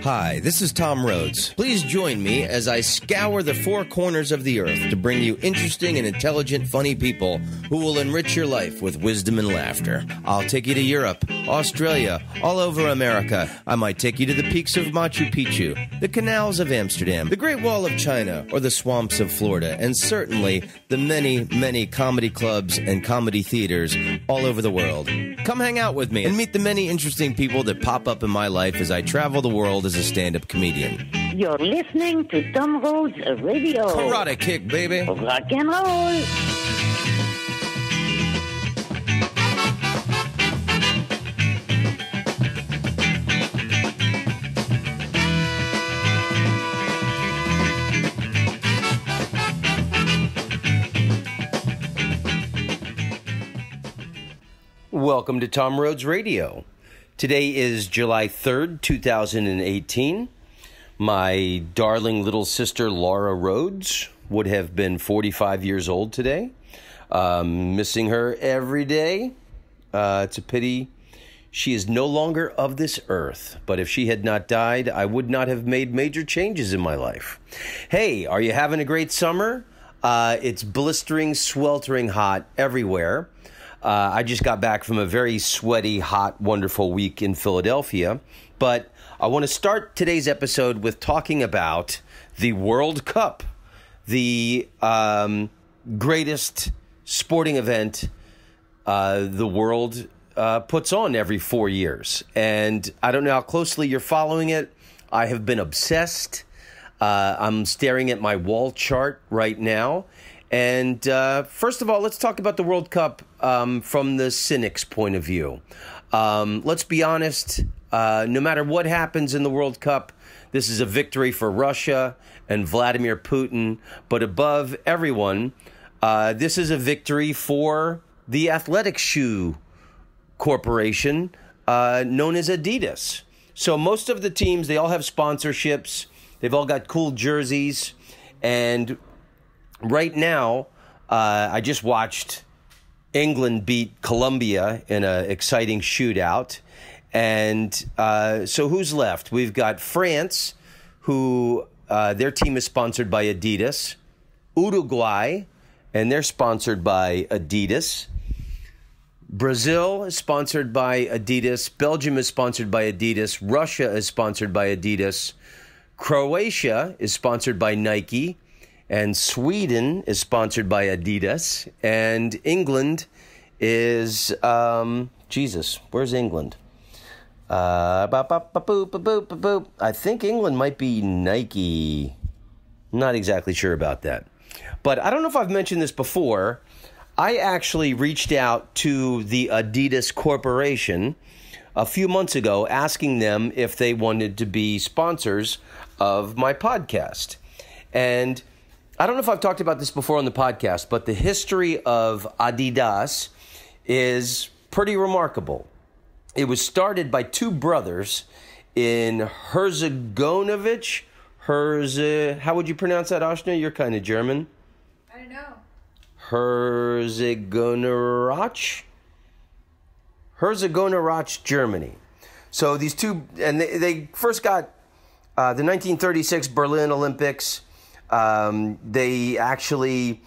Hi, this is Tom Rhodes. Please join me as I scour the four corners of the earth to bring you interesting and intelligent, funny people who will enrich your life with wisdom and laughter. I'll take you to Europe, Australia, all over America. I might take you to the peaks of Machu Picchu, the canals of Amsterdam, the Great Wall of China, or the swamps of Florida, and certainly the many, many comedy clubs and comedy theaters all over the world. Come hang out with me and meet the many interesting people that pop up in my life as I travel the world as a stand-up comedian. You're listening to Tom Rhodes Radio. Karate kick, baby. Rock and roll. Welcome to Tom Rhodes Radio. Today is July 3rd, 2018. My darling little sister, Laura Rhodes, would have been 45 years old today. Missing her every day. It's a pity she is no longer of this earth. But if she had not died, I would not have made major changes in my life. Hey, are you having a great summer? It's blistering, sweltering hot everywhere. I just got back from a very sweaty, hot, wonderful week in Philadelphia. But I want to start today's episode with talking about the World Cup, the greatest sporting event the world puts on every 4 years. And I don't know how closely you're following it. I have been obsessed. I'm staring at my wall chart right now. And first of all, let's talk about the World Cup from the cynic's point of view. Let's be honest, no matter what happens in the World Cup, this is a victory for Russia and Vladimir Putin. But above everyone, this is a victory for the athletic shoe corporation known as Adidas. So most of the teams, they all have sponsorships. They've all got cool jerseys. And right now, I just watched England beat Colombia in an exciting shootout. And so who's left? We've got France, who their team is sponsored by Adidas. Uruguay, and they're sponsored by Adidas. Brazil is sponsored by Adidas. Belgium is sponsored by Adidas. Russia is sponsored by Adidas. Croatia is sponsored by Nike. And Sweden is sponsored by Adidas. And England is, where's England? I think England might be Nike. Not exactly sure about that. But I don't know if I've mentioned this before. I actually reached out to the Adidas Corporation a few months ago asking them if they wanted to be sponsors of my podcast. And I don't know if I've talked about this before on the podcast, but the history of Adidas is pretty remarkable. It was started by two brothers in Herzegovina. How would you pronounce that, Ashna? You're kind of German. I don't know. Herzegovina, Germany. So these two, and they first got the 1936 Berlin Olympics. They actually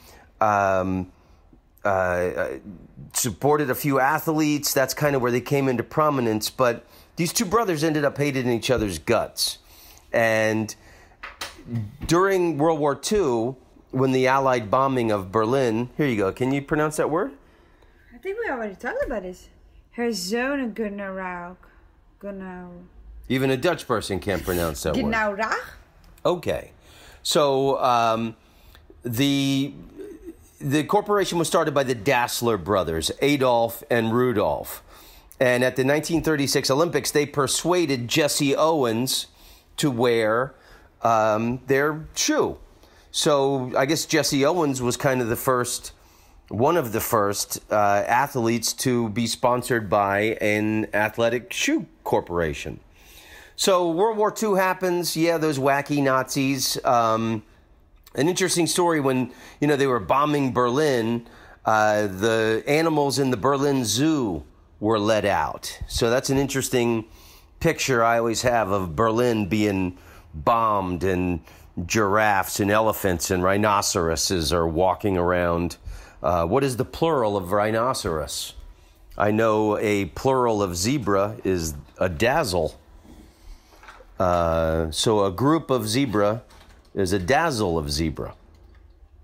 supported a few athletes. That's kind of where they came into prominence. But these two brothers ended up hating each other's guts. And during World War II, when the Allied bombing of Berlin, here you go. Can you pronounce that word? I think we already talked about this. Herzegovina. Even a Dutch person can't pronounce that word. Genau. Okay. So the corporation was started by the Dassler brothers, Adolf and Rudolf. And at the 1936 Olympics, they persuaded Jesse Owens to wear their shoe. So I guess Jesse Owens was kind of one of the first athletes to be sponsored by an athletic shoe corporation. So World War II happens. Yeah, those wacky Nazis. An interesting story when, they were bombing Berlin, the animals in the Berlin Zoo were let out. So that's an interesting picture I always have of Berlin being bombed and giraffes and elephants and rhinoceroses are walking around. What is the plural of rhinoceros? I know a plural of zebra is a dazzle. So a group of zebra is a dazzle of zebra.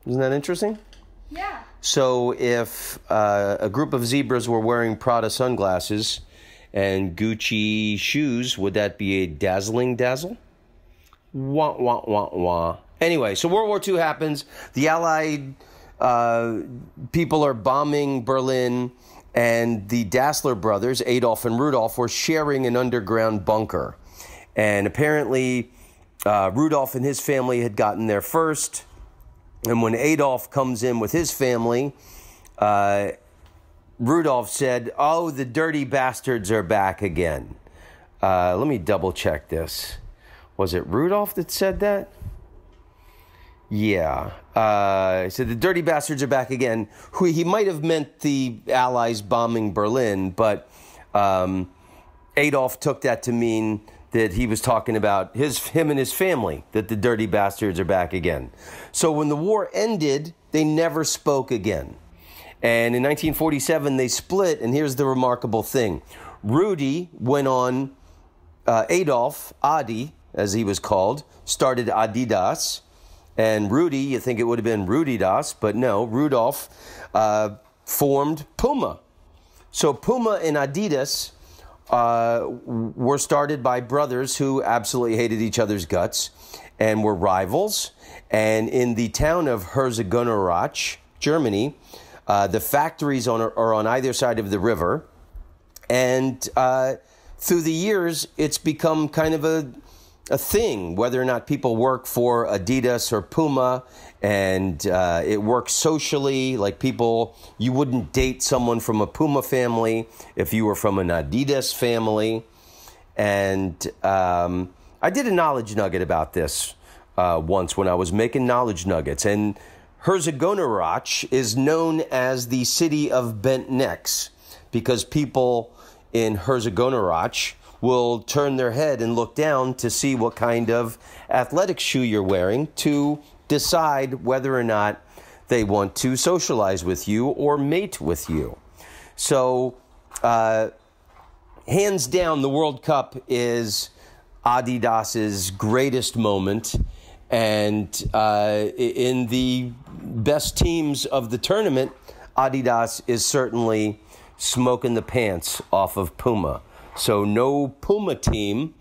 Isn't that interesting? Yeah. So if a group of zebras were wearing Prada sunglasses and Gucci shoes, would that be a dazzling dazzle? Wah, wah, wah, wah. Anyway, so World War II happens. The Allied people are bombing Berlin, and the Dassler brothers, Adolf and Rudolf, were sharing an underground bunker. And apparently, Rudolf and his family had gotten there first. And when Adolf comes in with his family, Rudolf said, "Oh, the dirty bastards are back again." Let me double check this. Was it Rudolf that said that? Yeah. He said, "The dirty bastards are back again." He might have meant the Allies bombing Berlin, but Adolf took that to mean that he was talking about him and his family, that the dirty bastards are back again. So when the war ended, they never spoke again. And in 1947, they split, and here's the remarkable thing. Rudy went on, Adolf, Adi, as he was called, started Adidas. And Rudy, you think it would have been Rudidas, but no, Rudolf formed Puma. So Puma and Adidas were started by brothers who absolutely hated each other's guts and were rivals. And in the town of Herzogenaurach, Germany, the factories are on either side of the river. And through the years, it's become kind of a thing, whether or not people work for Adidas or Puma, and it works socially. Like people, you wouldn't date someone from a Puma family if you were from an Adidas family. And I did a knowledge nugget about this once when I was making knowledge nuggets. And Herzogenaurach is known as the city of bent necks because people in Herzogenaurach will turn their head and look down to see what kind of athletic shoe you're wearing to decide whether or not they want to socialize with you or mate with you. So, hands down, the World Cup is Adidas's greatest moment. And in the best teams of the tournament, Adidas is certainly smoking the pants off of Puma. So no Puma team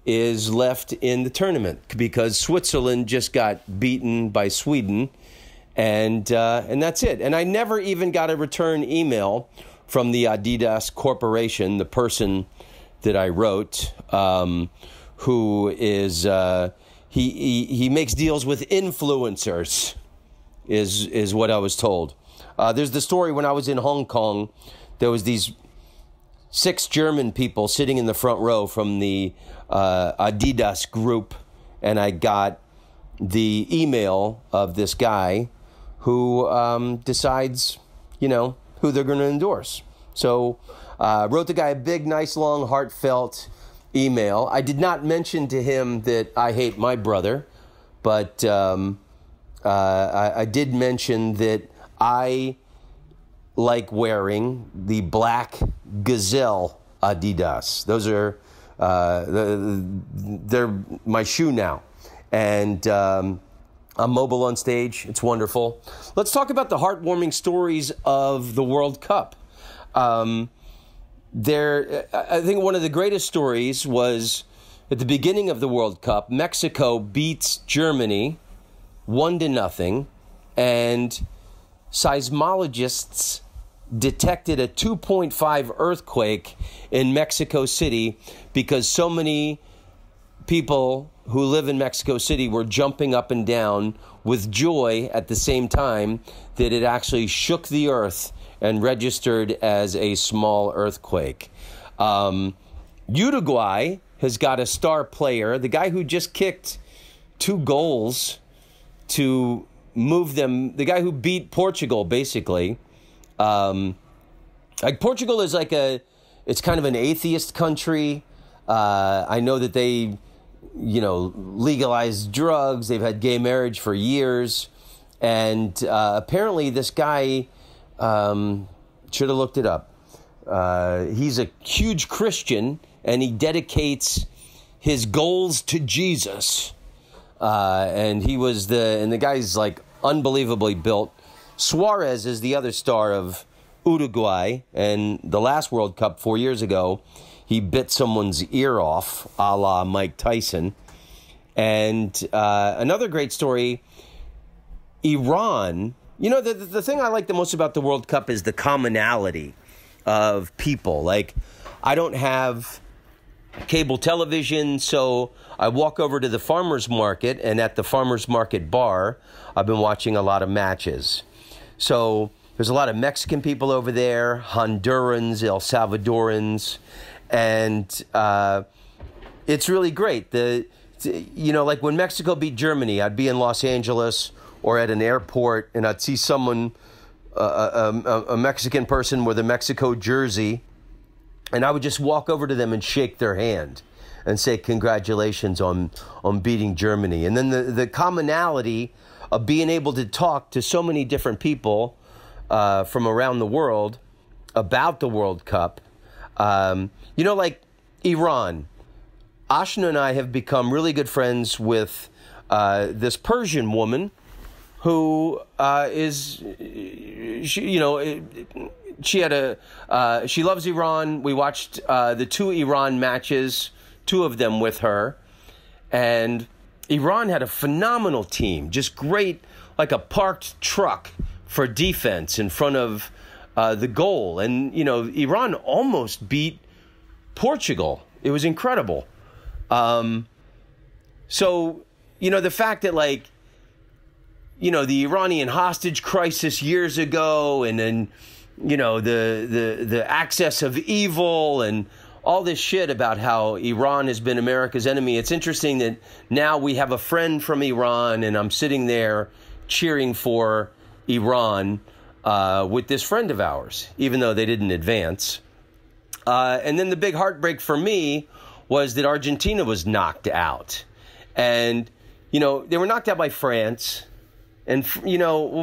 is left in the tournament because Switzerland just got beaten by Sweden, and that's it. And I never even got a return email from the Adidas Corporation, the person that I wrote, who is he makes deals with influencers, is what I was told. There's the story when I was in Hong Kong. There was these 6 German people sitting in the front row from the Adidas group, and I got the email of this guy who decides, who they're going to endorse. So wrote the guy a big, nice, long, heartfelt email. I did not mention to him that I hate my brother, but I did mention that I like wearing the black Gazelle Adidas. Those are they're my shoe now, and I'm mobile on stage. It's wonderful. Let's talk about the heartwarming stories of the World Cup. I think one of the greatest stories was at the beginning of the World Cup. Mexico beats Germany 1-0, and seismologists detected a 2.5 earthquake in Mexico City because so many people who live in Mexico City were jumping up and down with joy at the same time that it actually shook the earth and registered as a small earthquake. Uruguay has got a star player, the guy who just kicked 2 goals to move them, the guy who beat Portugal, basically. Portugal is it's kind of an atheist country. I know that they, legalized drugs. They've had gay marriage for years. And apparently this guy, should have looked it up. He's a huge Christian, and he dedicates his goals to Jesus. And the guy's like unbelievably built. Suarez is the other star of Uruguay, and the last World Cup 4 years ago, he bit someone's ear off, a la Mike Tyson. And another great story, Iran. The thing I like the most about the World Cup is the commonality of people. Like, I don't have cable television, so I walk over to the farmer's market, and at the farmer's market bar, I've been watching a lot of matches. So there's a lot of Mexican people over there, Hondurans, El Salvadorans, and it's really great. Like when Mexico beat Germany, I'd be in Los Angeles or at an airport, and I'd see someone, a Mexican person with a Mexico jersey, and I would just walk over to them and shake their hand and say congratulations on beating Germany. And then the commonality of being able to talk to so many different people from around the world about the World Cup. Like Iran. Ashna and I have become really good friends with this Persian woman who she loves Iran. We watched the 2 Iran matches, 2 of them with her. And Iran had a phenomenal team, just great, like a parked truck for defense in front of the goal. And, Iran almost beat Portugal. It was incredible. The fact that, the Iranian hostage crisis years ago, and then, the access of evil and all this shit about how Iran has been America's enemy. It's interesting that now we have a friend from Iran, and I'm sitting there cheering for Iran with this friend of ours, even though they didn't advance. And then the big heartbreak for me was that Argentina was knocked out. And, they were knocked out by France. And,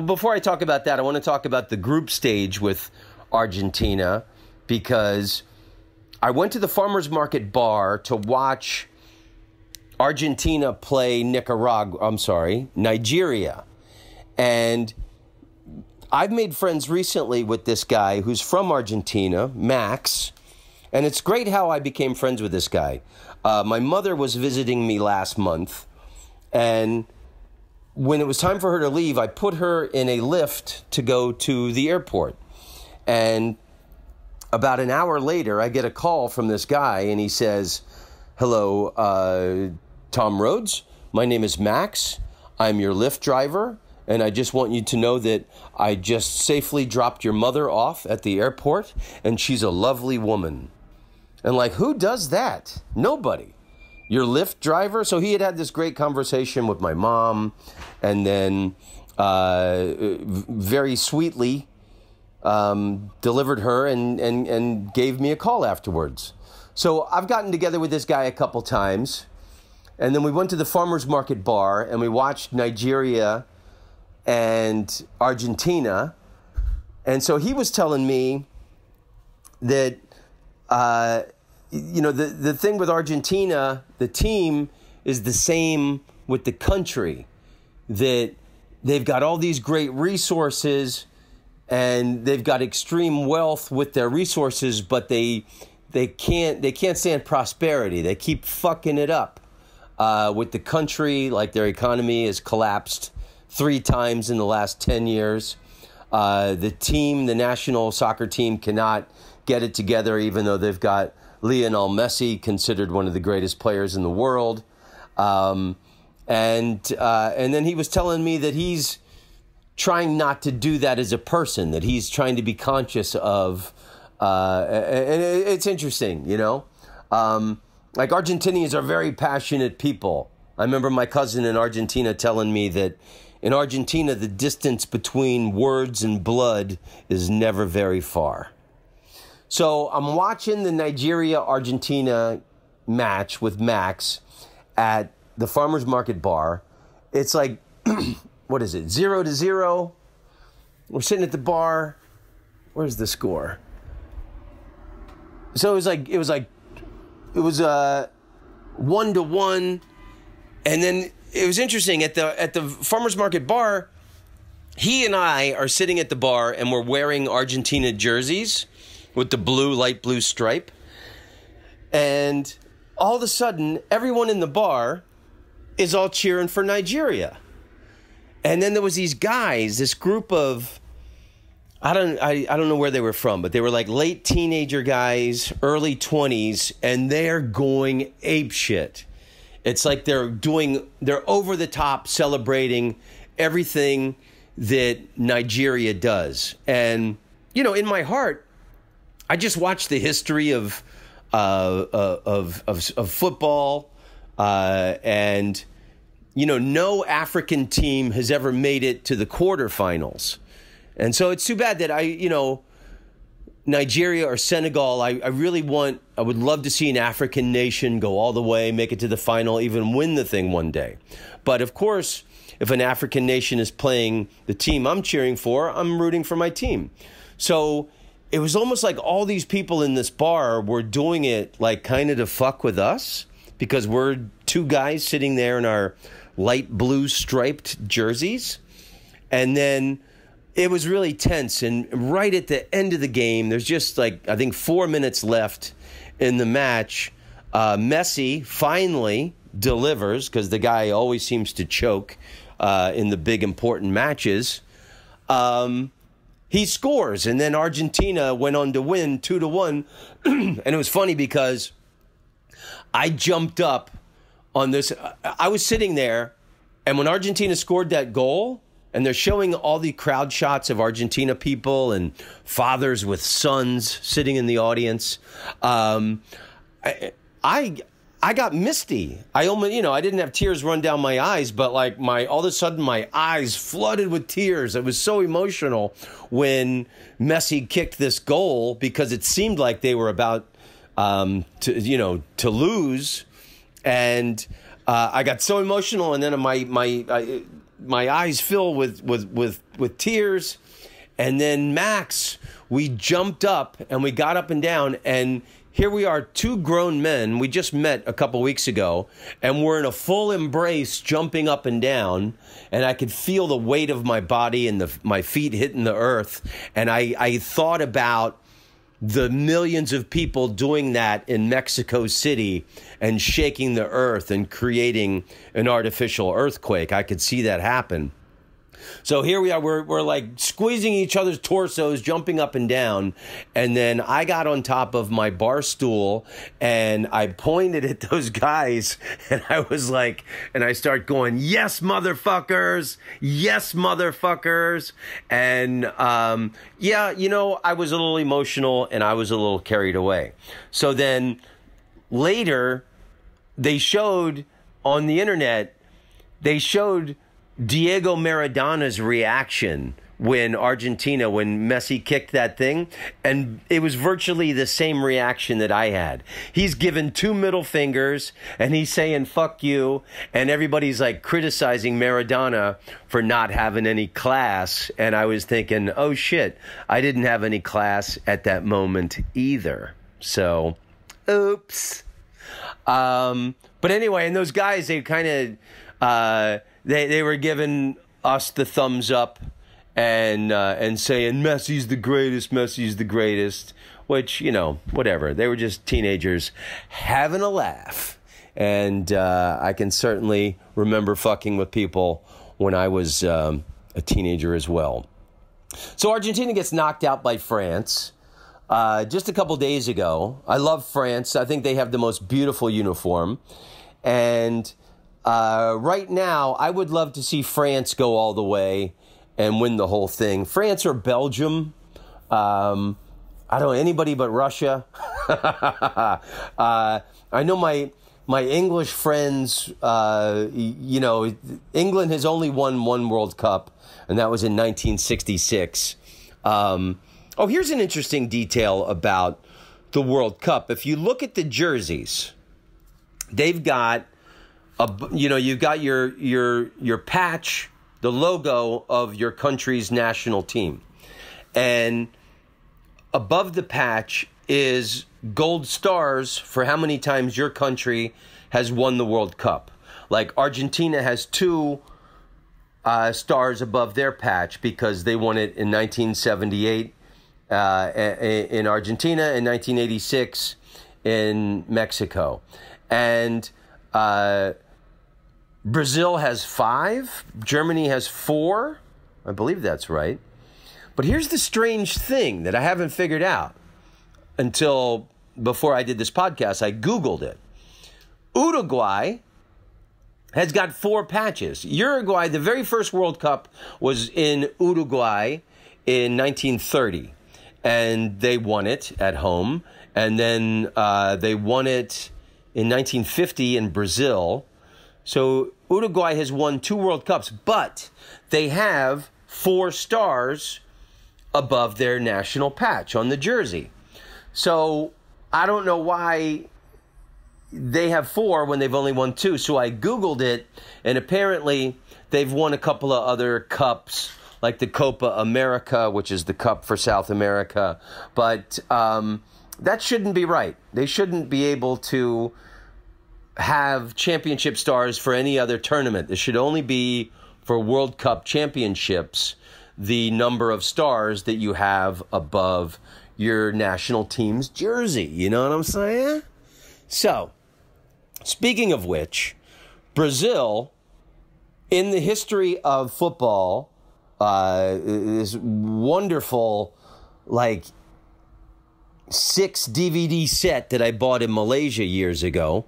before I talk about that, I want to talk about the group stage with Argentina, because I went to the farmer's market bar to watch Argentina play Nigeria. And I've made friends recently with this guy who's from Argentina, Max. And it's great how I became friends with this guy. My mother was visiting me last month, and when it was time for her to leave, I put her in a Lyft to go to the airport. And about an hour later, I get a call from this guy, and he says, "Hello, Tom Rhodes. My name is Max. I'm your Lyft driver, and I just want you to know that I just safely dropped your mother off at the airport, and she's a lovely woman." And who does that? Nobody. Your Lyft driver? So he had this great conversation with my mom, and then very sweetly delivered her and gave me a call afterwards. So I've gotten together with this guy a couple times, and then we went to the farmer's market bar, and we watched Nigeria and Argentina. And so he was telling me that the thing with Argentina, the team is the same with the country, that they've got all these great resources and they've got extreme wealth with their resources, but they can't stand prosperity. They keep fucking it up with the country. Like, their economy has collapsed 3 times in the last 10 years. The national soccer team cannot get it together, even though they've got Lionel Messi, considered one of the greatest players in the world. And then he was telling me that he's trying not to do that as a person, that he's trying to be conscious of, and it's interesting, Argentinians are very passionate people. I remember my cousin in Argentina telling me that in Argentina, the distance between words and blood is never very far. So I'm watching the Nigeria-Argentina match with Max at the farmer's market bar. It's like, what is it, 0-0? We're sitting at the bar. Where's the score? So it was 1-1, and then it was interesting at the farmer's market bar. He and I are sitting at the bar, and we're wearing Argentina jerseys with the light blue stripe. And all of a sudden, everyone in the bar is all cheering for Nigeria. And then there was these guys, this group of, I don't know where they were from, but they were like late teenager guys, early 20s, and they're going apeshit. It's like they're over the top celebrating everything that Nigeria does. And, in my heart, I just watched the history of football, and, no African team has ever made it to the quarterfinals. And so it's too bad that Nigeria or Senegal, I would love to see an African nation go all the way, make it to the final, even win the thing one day. But of course, if an African nation is playing the team I'm cheering for, I'm rooting for my team. So it was almost like all these people in this bar were doing it like kind of to fuck with us, because we're two guys sitting there in our light blue striped jerseys. And then it was really tense, and right at the end of the game, there's just I think 4 minutes left in the match. Messi finally delivers, because the guy always seems to choke in the big important matches. He scores, and then Argentina went on to win 2-1. And it was funny because I jumped up on this. I was sitting there, and when Argentina scored that goal, and they're showing all the crowd shots of Argentina people and fathers with sons sitting in the audience. I got misty. I didn't have tears run down my eyes, but all of a sudden my eyes flooded with tears. It was so emotional when Messi kicked this goal, because it seemed like they were about to lose, and I got so emotional, and then my eyes fill with tears. And then Max, we jumped up and we got up and down, and here we are, two grown men. We just met a couple weeks ago, and we're in a full embrace, jumping up and down, and I could feel the weight of my body and my feet hitting the earth. And I thought about the millions of people doing that in Mexico City and shaking the earth and creating an artificial earthquake. I could see that happen. So here we are, we're like squeezing each other's torsos, jumping up and down. And then I got on top of my bar stool and I pointed at those guys, and I was like, and I start going, yes, motherfuckers, yes, motherfuckers. And I was a little emotional and I was a little carried away. So then later they showed on the internet, Diego Maradona's reaction when Messi kicked that thing, and it was virtually the same reaction that I had. He's given two middle fingers, and he's saying, fuck you, and everybody's like criticizing Maradona for not having any class, and I was thinking, oh shit, I didn't have any class at that moment either. So, oops. But anyway, and those guys, they kind of... They were giving us the thumbs up and saying Messi's the greatest, which, whatever. They were just teenagers having a laugh. And I can certainly remember fucking with people when I was a teenager as well. So Argentina gets knocked out by France just a couple days ago. I love France. I think they have the most beautiful uniform. And... right now, I would love to see France go all the way and win the whole thing. France or Belgium. I don't know, anybody but Russia. I know my English friends, England has only won one World Cup, and that was in 1966. Here's an interesting detail about the World Cup. If you look at the jerseys, they've got you've got your patch, the logo of your country's national team, and above the patch is gold stars for how many times your country has won the World Cup. Like Argentina has 2 stars above their patch because they won it in 1978 in Argentina, and 1986 in Mexico. And Brazil has 5. Germany has 4. I believe that's right. But here's the strange thing that I haven't figured out until before I did this podcast. I Googled it. Uruguay has got 4 patches. Uruguay, the very first World Cup was in Uruguay in 1930. And they won it at home. And then they won it in 1950 in Brazil. So Uruguay has won 2 World Cups, but they have 4 stars above their national patch on the jersey. So I don't know why they have 4 when they've only won 2. So I Googled it, and apparently they've won a couple of other cups, like the Copa America, which is the cup for South America. But that shouldn't be right. They shouldn't be able to have championship stars for any other tournament. This should only be for World Cup championships, the number of stars that you have above your national team's jersey. You know what I'm saying? So, speaking of which, Brazil, in the history of football, this wonderful, 6 DVD set that I bought in Malaysia years ago.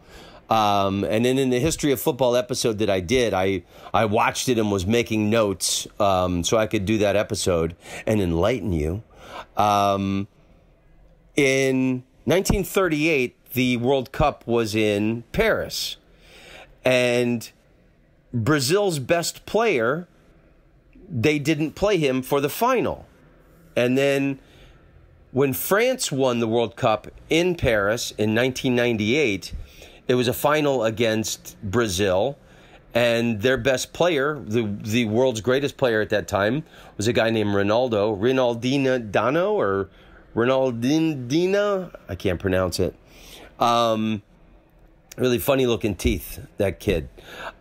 And then in the history of football episode that I did, I watched it and was making notes so I could do that episode and enlighten you. In 1938, the World Cup was in Paris. And Brazil's best player, they didn't play him for the final. And then when France won the World Cup in Paris in 1998, it was a final against Brazil, and their best player, the world's greatest player at that time, was a guy named Ronaldinho. I can't pronounce it. Really funny looking teeth, that kid.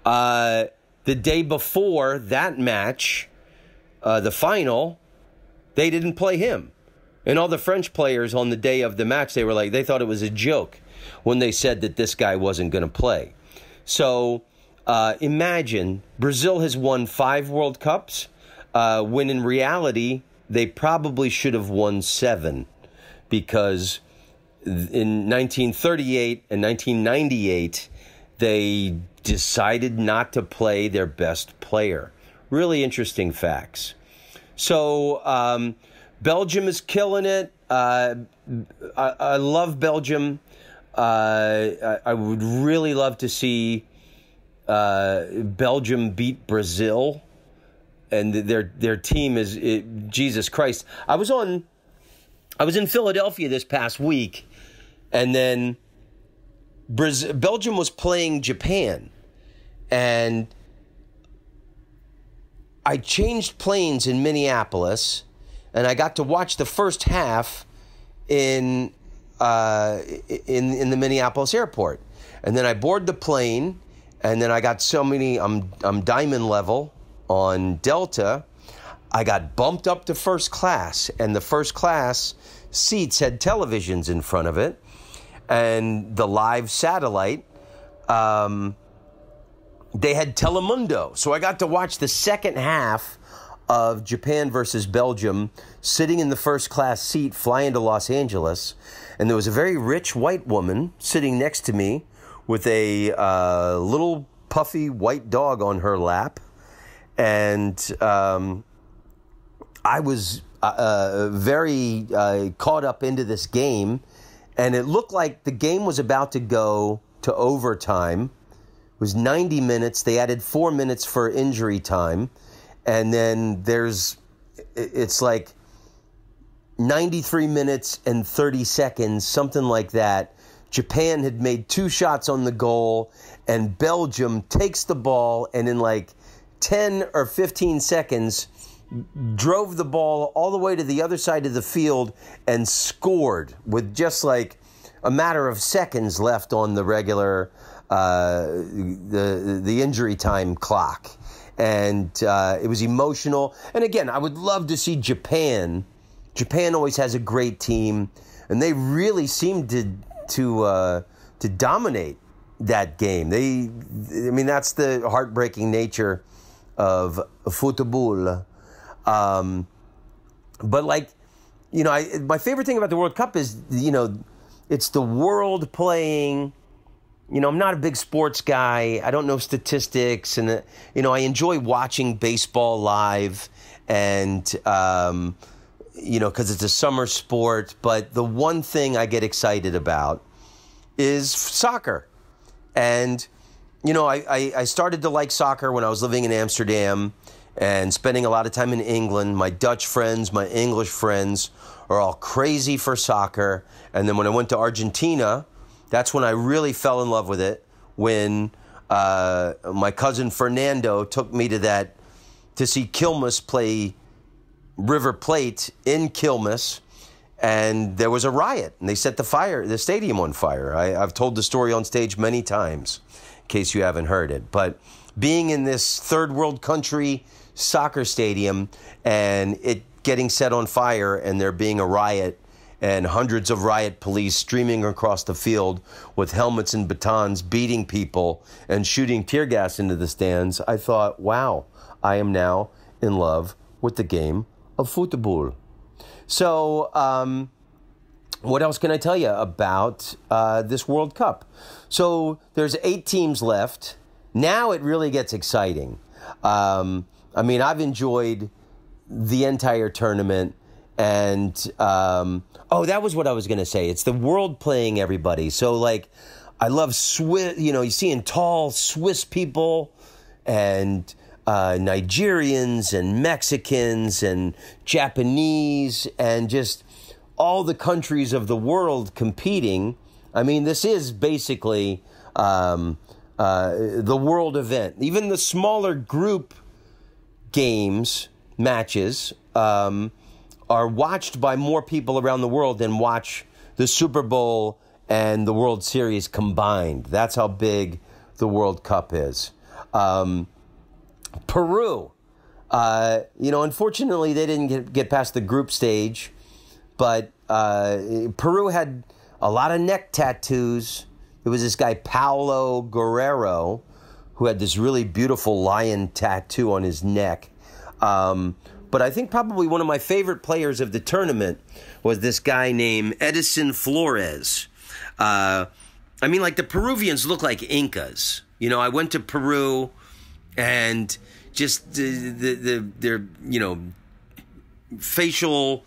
The day before that match, the final, they didn't play him. And all the French players on the day of the match, they thought it was a joke when they said that this guy wasn't going to play. So imagine Brazil has won 5 World Cups, when in reality they probably should have won 7, because in 1938 and 1998 they decided not to play their best player. Really interesting facts. So Belgium is killing it. I love Belgium. I would really love to see Belgium beat Brazil, and their team is Jesus Christ. I was in Philadelphia this past week, and then Belgium was playing Japan, and I changed planes in Minneapolis, and I got to watch the first half in the Minneapolis airport. And then I board the plane, and then I got I'm diamond level on Delta. I got bumped up to first class, and the first class seats had televisions in front of it, and the live satellite, they had Telemundo. So I got to watch the second half of Japan versus Belgium, sitting in the first class seat, flying to Los Angeles. And there was a very rich white woman sitting next to me with a little puffy white dog on her lap. And I was very caught up into this game. And it looked like the game was about to go to overtime. It was 90 minutes. They added 4 minutes for injury time. And then it's like 93 minutes and 30 seconds, something like that, Japan had made 2 shots on the goal, and Belgium takes the ball and in like 10 or 15 seconds drove the ball all the way to the other side of the field and scored with just like a matter of seconds left on the regular the injury time clock. And it was emotional. And again, I would love to see Japan. Japan always has a great team, and they really seemed to dominate that game. That's the heartbreaking nature of football. But my favorite thing about the World Cup is, it's the world playing. I'm not a big sports guy. I don't know statistics, and I enjoy watching baseball live, and because it's a summer sport. But the one thing I get excited about is soccer. And, I started to like soccer when I was living in Amsterdam and spending a lot of time in England. My Dutch friends, my English friends are all crazy for soccer. And then when I went to Argentina, that's when I really fell in love with it, when my cousin Fernando took me to see Quilmes play River Plate in Quilmes. And there was a riot, and they set the stadium on fire. I've told the story on stage many times, in case you haven't heard it. But being in this third world country soccer stadium and it getting set on fire and there being a riot and hundreds of riot police streaming across the field with helmets and batons beating people and shooting tear gas into the stands, I thought, wow, I am now in love with the game of football. So, what else can I tell you about this World Cup? So, there's 8 teams left. Now it really gets exciting. I've enjoyed the entire tournament. And, that was what I was going to say. It's the world playing everybody. So, I love Swiss, you're seeing tall Swiss people and Nigerians and Mexicans and Japanese and just all the countries of the world competing. This is basically the world event. Even the smaller group matches are watched by more people around the world than watch the Super Bowl and the World Series combined. That's how big the World Cup is. Peru, unfortunately they didn't get past the group stage, but Peru had a lot of neck tattoos. There was this guy, Paulo Guerrero, who had this really beautiful lion tattoo on his neck. But I think probably one of my favorite players of the tournament was this guy named Edison Flores. The Peruvians look like Incas. I went to Peru, and just their facial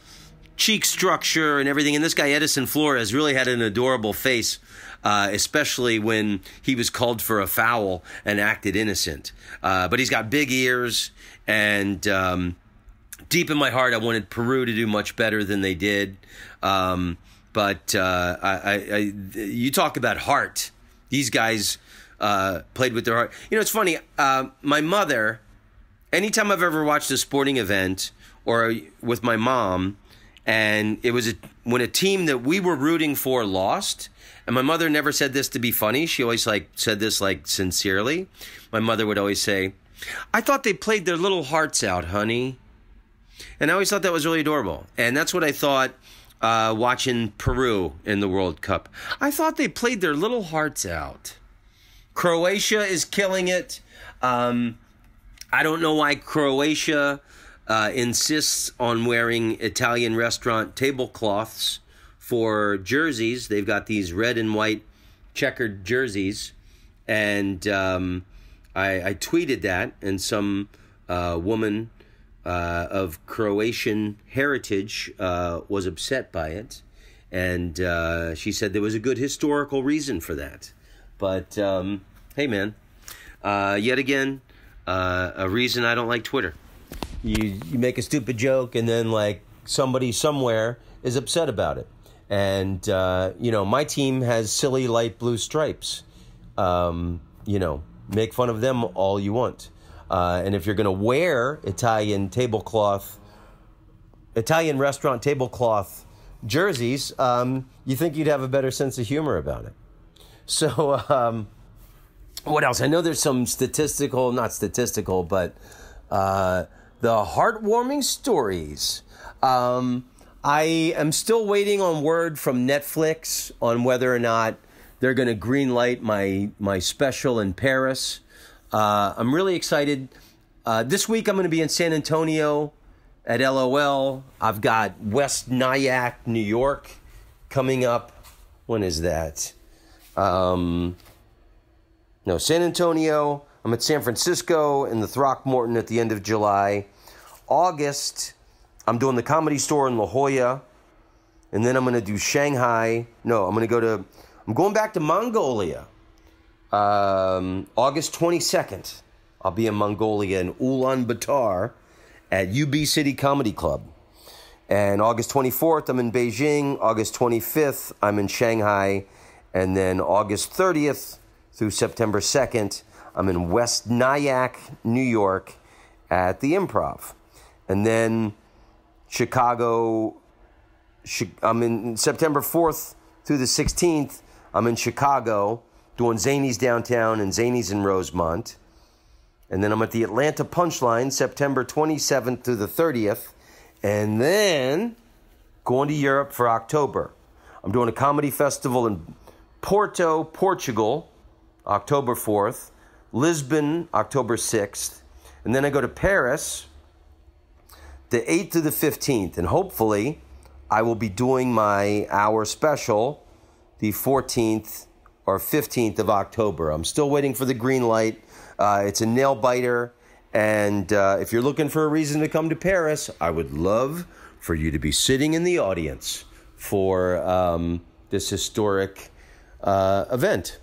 cheek structure and everything. And this guy, Edison Flores, really had an adorable face, especially when he was called for a foul and acted innocent. But he's got big ears, and deep in my heart, I wanted Peru to do much better than they did. But you talk about heart. These guys played with their heart. It's funny. My mother, anytime I've ever watched a sporting event or with my mom, and it was when a team that we were rooting for lost, and my mother never said this to be funny. She always said this sincerely. My mother would always say, "I thought they played their little hearts out, honey." And I always thought that was really adorable. And that's what I thought watching Peru in the World Cup. I thought they played their little hearts out. Croatia is killing it. I don't know why Croatia insists on wearing Italian restaurant tablecloths for jerseys. They've got these red and white checkered jerseys. And I tweeted that, and some woman of Croatian heritage was upset by it. And she said there was a good historical reason for that. But, hey, man, yet again, a reason I don't like Twitter. You make a stupid joke, and then, somebody somewhere is upset about it. And, my team has silly light blue stripes. Make fun of them all you want. And if you're going to wear Italian restaurant tablecloth jerseys, you think you'd have a better sense of humor about it. So, what else? I know there's some not statistical, but the heartwarming stories. I am still waiting on word from Netflix on whether or not they're going to greenlight my special in Paris. I'm really excited. This week I'm going to be in San Antonio at LOL. I've got West Nyack, New York coming up. When is that? San Antonio. I'm at San Francisco and the Throckmorton at the end of July. August, I'm doing the Comedy Store in La Jolla. And then I'm going to do Shanghai. I'm going back to Mongolia. August 22nd, I'll be in Mongolia in Ulaanbaatar at UB City Comedy Club. And August 24th, I'm in Beijing. August 25th, I'm in Shanghai. And then August 30th through September 2nd, I'm in West Nyack, New York at the Improv. And then Chicago, I'm in September 4th through the 16th, I'm in Chicago doing Zany's downtown and Zany's in Rosemont. And then I'm at the Atlanta Punchline September 27th through the 30th. And then going to Europe for October. I'm doing a comedy festival in Porto, Portugal, October 4th. Lisbon, October 6th. And then I go to Paris the 8th to the 15th. And hopefully I will be doing my hour special the 14th or 15th of October. I'm still waiting for the green light. It's a nail biter. And if you're looking for a reason to come to Paris, I would love for you to be sitting in the audience for this historic event.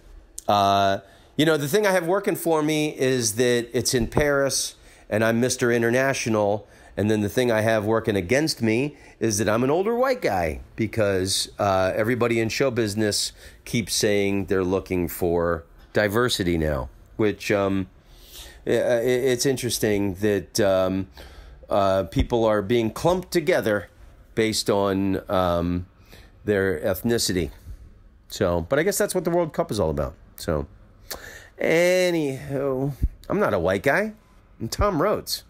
The thing I have working for me is that it's in Paris and I'm Mr. International. And then the thing I have working against me is that I'm an older white guy because everybody in show business keeps saying they're looking for diversity now, which it's interesting that people are being clumped together based on their ethnicity. So, but I guess that's what the World Cup is all about. So, anywho, I'm not a white guy. I'm Tom Rhodes.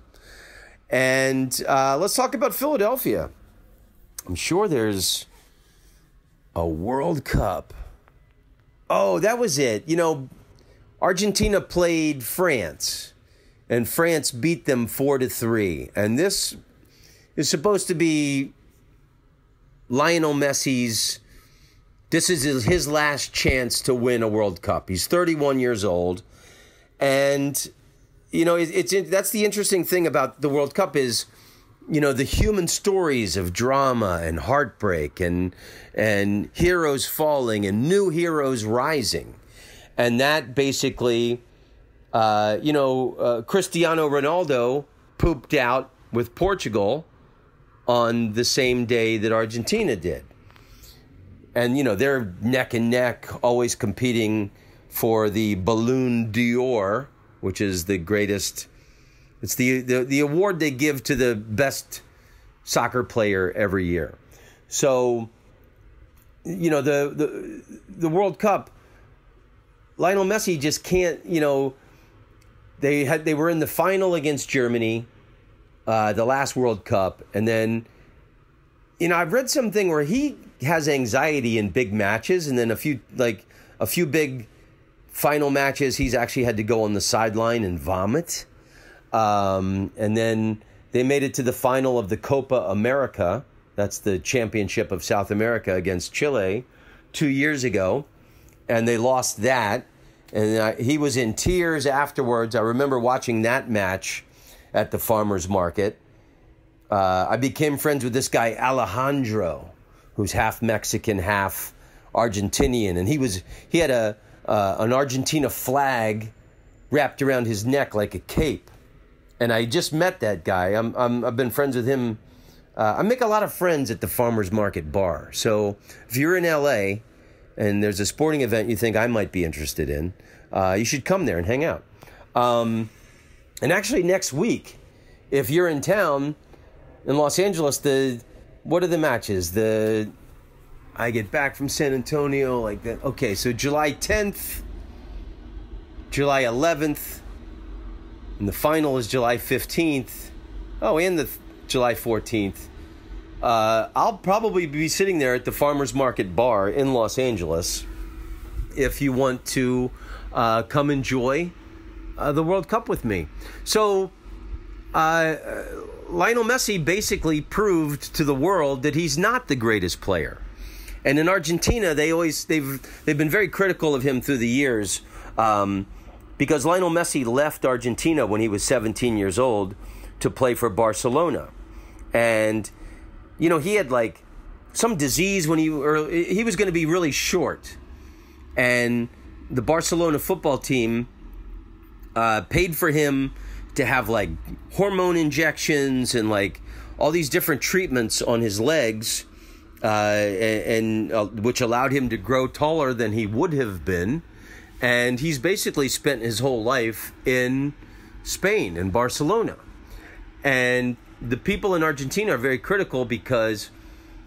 And let's talk about Philadelphia. I'm sure there's a World Cup. Oh, that was it. Argentina played France, and France beat them 4-3. And this is supposed to be Lionel Messi's. This is his last chance to win a World Cup. He's 31 years old, and that's the interesting thing about the World Cup is, the human stories of drama and heartbreak and heroes falling and new heroes rising. And that basically, Cristiano Ronaldo pooped out with Portugal on the same day that Argentina did. And, they're neck and neck, always competing for the Ballon d'Or, which is the greatest. It's the award they give to the best soccer player every year. So, the World Cup, Lionel Messi just can't, they were in the final against Germany, the last World Cup. And then, I've read something where he has anxiety in big matches. And then a few big final matches, he's actually had to go on the sideline and vomit. And then they made it to the final of the Copa America. That's the championship of South America against Chile 2 years ago. And they lost that. And he was in tears afterwards. I remember watching that match at the farmer's market. I became friends with this guy, Alejandro, who's half Mexican, half Argentinian. And he had an Argentina flag wrapped around his neck like a cape. And I just met that guy. I've been friends with him I make a lot of friends at the farmers market bar. So if you're in LA and there's a sporting event you think I might be interested in, you should come there and hang out. And actually next week, if you're in town in Los Angeles, what are the matches? I get back from San Antonio like that. Okay, so July 10th, July 11th, and the final is July 15th. Oh, and the July 14th. I'll probably be sitting there at the Farmers Market Bar in Los Angeles if you want to come enjoy the World Cup with me. So Lionel Messi basically proved to the world that he's not the greatest player. And in Argentina, they've been very critical of him through the years because Lionel Messi left Argentina when he was 17 years old to play for Barcelona. And, you know, he had like some disease when he was going to be really short. And the Barcelona football team paid for him to have like hormone injections and like all these different treatments on his legs, and which allowed him to grow taller than he would have been. And he's basically spent his whole life in Spain, in Barcelona. And the people in Argentina are very critical because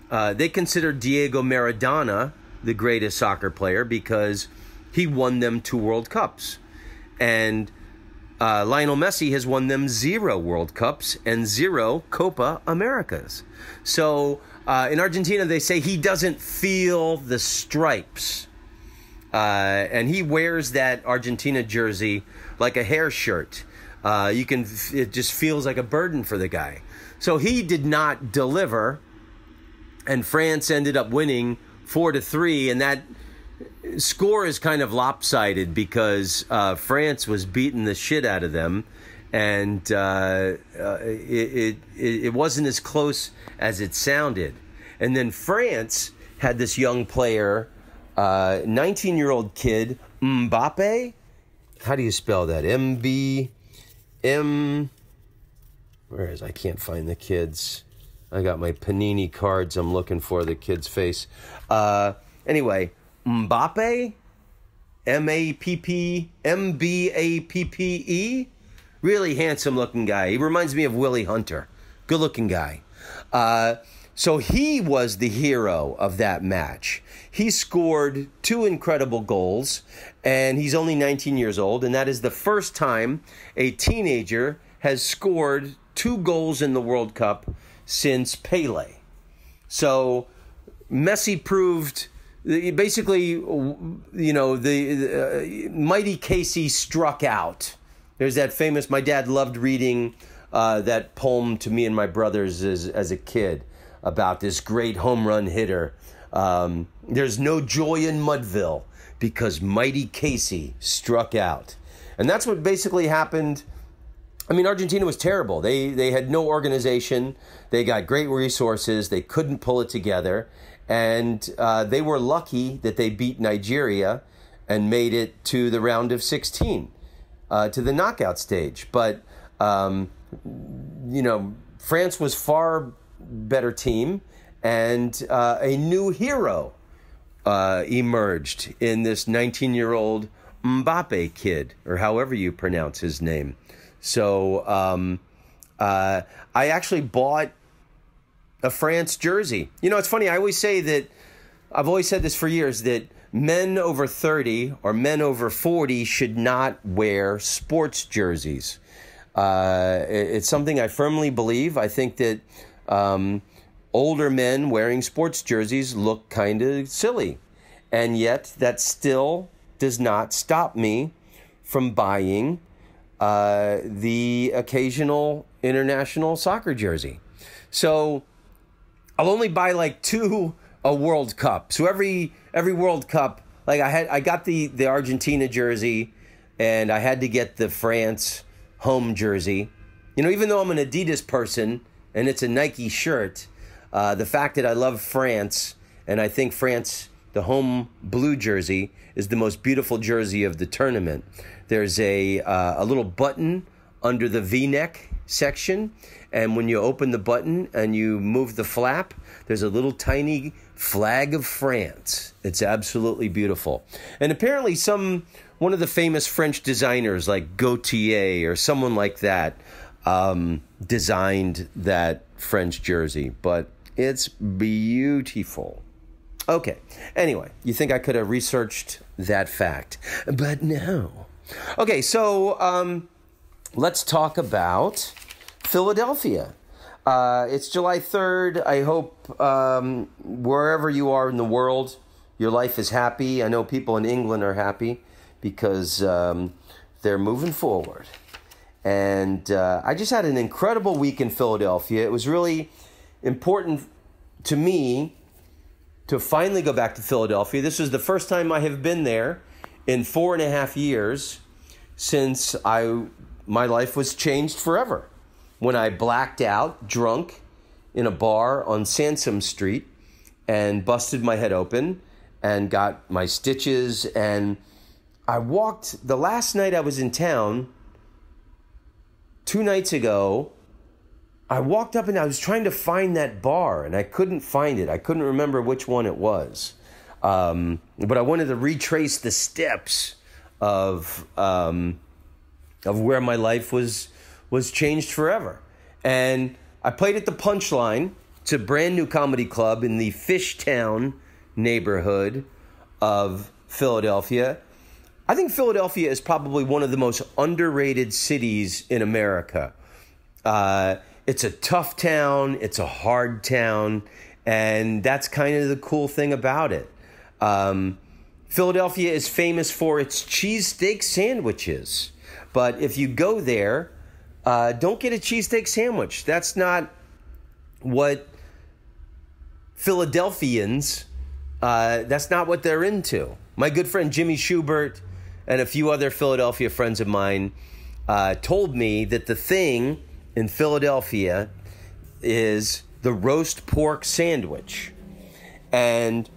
they consider Diego Maradona the greatest soccer player because he won them 2 World Cups. And Lionel Messi has won them 0 World Cups and 0 Copa Americas. So in Argentina, they say he doesn't feel the stripes. And he wears that Argentina jersey like a hair shirt. It just feels like a burden for the guy. So he did not deliver, and France ended up winning 4-3, and that score is kind of lopsided because France was beating the shit out of them, and it wasn't as close as it sounded. And then France had this young player, 19-year-old kid, Mbappe. How do you spell that? I can't find the kids. I got my Panini cards. I'm looking for the kid's face. Anyway, Mbappe, Mbappe, really handsome-looking guy. He reminds me of Willie Hunter. Good-looking guy. So he was the hero of that match. He scored 2 incredible goals, and he's only 19 years old, and that is the first time a teenager has scored 2 goals in the World Cup since Pele. So Messi proved, basically, you know, the mighty Casey struck out. There's that famous, my dad loved reading that poem to me and my brothers as a kid about this great home run hitter. There's no joy in Mudville because mighty Casey struck out. And that's what basically happened. I mean, Argentina was terrible. They had no organization. They got great resources. They couldn't pull it together. And they were lucky that they beat Nigeria and made it to the round of 16, to the knockout stage. But, you know, France was far better team, and a new hero emerged in this 19-year-old Mbappe kid, or however you pronounce his name. So I actually bought a France jersey. You know, it's funny. I always say that, I've always said this for years, that men over 30 or men over 40 should not wear sports jerseys. It's something I firmly believe. I think that older men wearing sports jerseys look kind of silly. And yet that still does not stop me from buying the occasional international soccer jersey. So I'll only buy like 2 a World Cup. So every World Cup, like I got the Argentina jersey, and I had to get the France home jersey. You know, even though I'm an Adidas person and it's a Nike shirt, the fact that I love France, and I think France, the home blue jersey, is the most beautiful jersey of the tournament. There's a little button under the V-neck section. And when you open the button and you move the flap, there's a little tiny flag of France. It's absolutely beautiful. And apparently one of the famous French designers like Gautier or someone like that designed that French jersey. But it's beautiful. Okay. Anyway, you think I could have researched that fact, but no. Okay, so let's talk about Philadelphia. It's July 3rd. I hope wherever you are in the world, your life is happy. I know people in England are happy because they're moving forward. And I just had an incredible week in Philadelphia. It was really important to me to finally go back to Philadelphia. This was the first time I have been there in 4.5 years since my life was changed forever. When I blacked out, drunk, in a bar on Sansom Street and busted my head open and got my stitches. And I walked, the last night I was in town, 2 nights ago, I walked up and I was trying to find that bar and I couldn't find it. I couldn't remember which one it was. But I wanted to retrace the steps of where my life was changed forever. And I played at the Punchline. It's a brand new comedy club in the Fishtown neighborhood of Philadelphia. I think Philadelphia is probably one of the most underrated cities in America. It's a tough town. It's a hard town. And that's kind of the cool thing about it. Philadelphia is famous for its cheesesteak sandwiches. But if you go there, don't get a cheesesteak sandwich. That's not what Philadelphians, that's not what they're into. My good friend Jimmy Schubert and a few other Philadelphia friends of mine told me that the thing in Philadelphia is the roast pork sandwich. And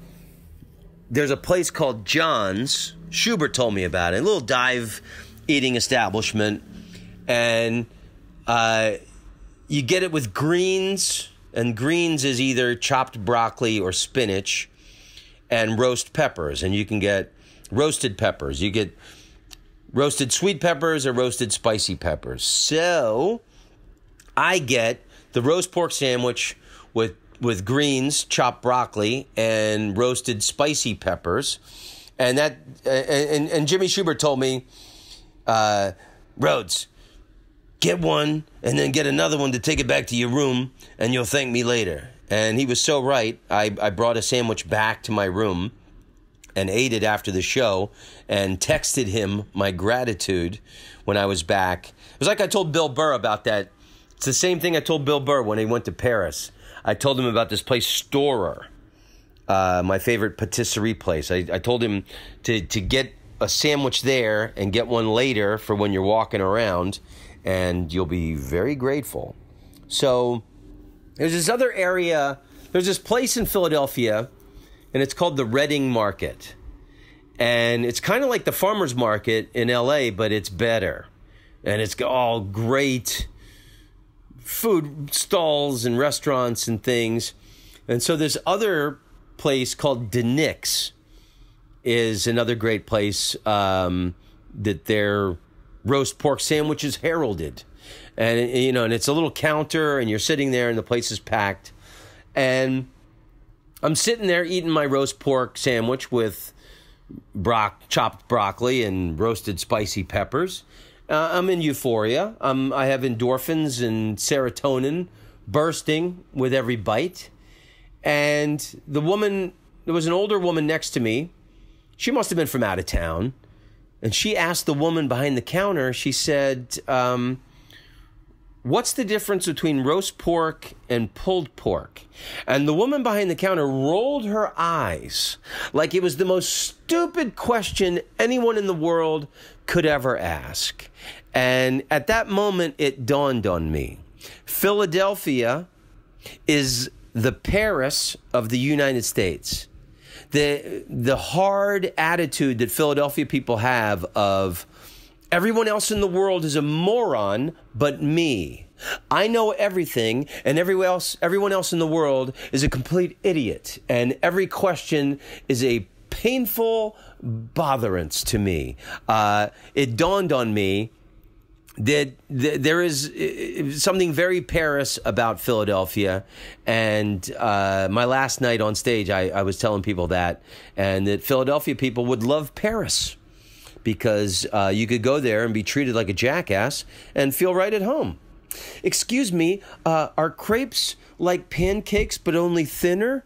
there's a place called John's. Schubert told me about it. A little dive eating establishment. And you get it with greens. And greens is either chopped broccoli or spinach and roast peppers. And you can get roasted peppers. You get roasted sweet peppers or roasted spicy peppers. So I get the roast pork sandwich with greens, chopped broccoli, and roasted spicy peppers. And that and Jimmy Schubert told me, Rhodes, get one and then get another one to take it back to your room, and you'll thank me later. And he was so right. I brought a sandwich back to my room and ate it after the show and texted him my gratitude when I was back. It was like I told Bill Burr about that. It's the same thing I told Bill Burr when he went to Paris. I told him about this place, Storer, my favorite patisserie place. I told him to get a sandwich there and get one later for when you're walking around, and you'll be very grateful. So there's this other area. There's this place in Philadelphia, and it's called the Reading Market. And it's kind of like the farmer's market in L.A., but it's better. And it's all great food stalls and restaurants and things. And so this other place called DeNick's is another great place that their roast pork sandwiches heralded. And, you know, and it's a little counter and you're sitting there and the place is packed. And I'm sitting there eating my roast pork sandwich with chopped broccoli and roasted spicy peppers. I'm in euphoria. I have endorphins and serotonin bursting with every bite. And there was an older woman next to me. She must have been from out of town. And she asked the woman behind the counter, she said, what's the difference between roast pork and pulled pork? And the woman behind the counter rolled her eyes like it was the most stupid question anyone in the world could ever ask. And at that moment, it dawned on me. Philadelphia is the Paris of the United States. The hard attitude that Philadelphia people have of Everyone else in the world is a moron but me. I know everything, and everyone else in the world is a complete idiot. And every question is a painful botherance to me. It dawned on me that there is something very Paris about Philadelphia. And my last night on stage, I was telling people that, and that Philadelphia people would love Paris because you could go there and be treated like a jackass and feel right at home. Excuse me, are crepes like pancakes but only thinner?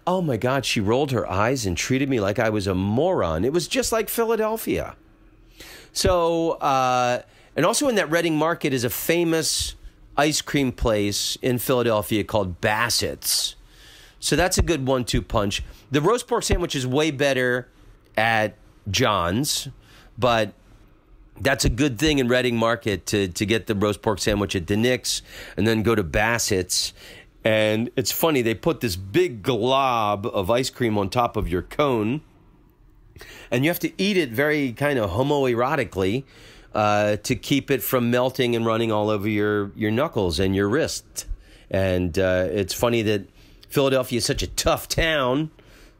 Oh my God, she rolled her eyes and treated me like I was a moron. It was just like Philadelphia. So, and also in that Reading Market is a famous ice cream place in Philadelphia called Bassett's. So that's a good 1-2 punch. The roast pork sandwich is way better at John's, but that's a good thing in Reading Market to get the roast pork sandwich at DeNick's and then go to Bassett's. And it's funny, they put this big glob of ice cream on top of your cone, and you have to eat it very kind of homoerotically to keep it from melting and running all over your knuckles and your wrist. And it's funny that Philadelphia is such a tough town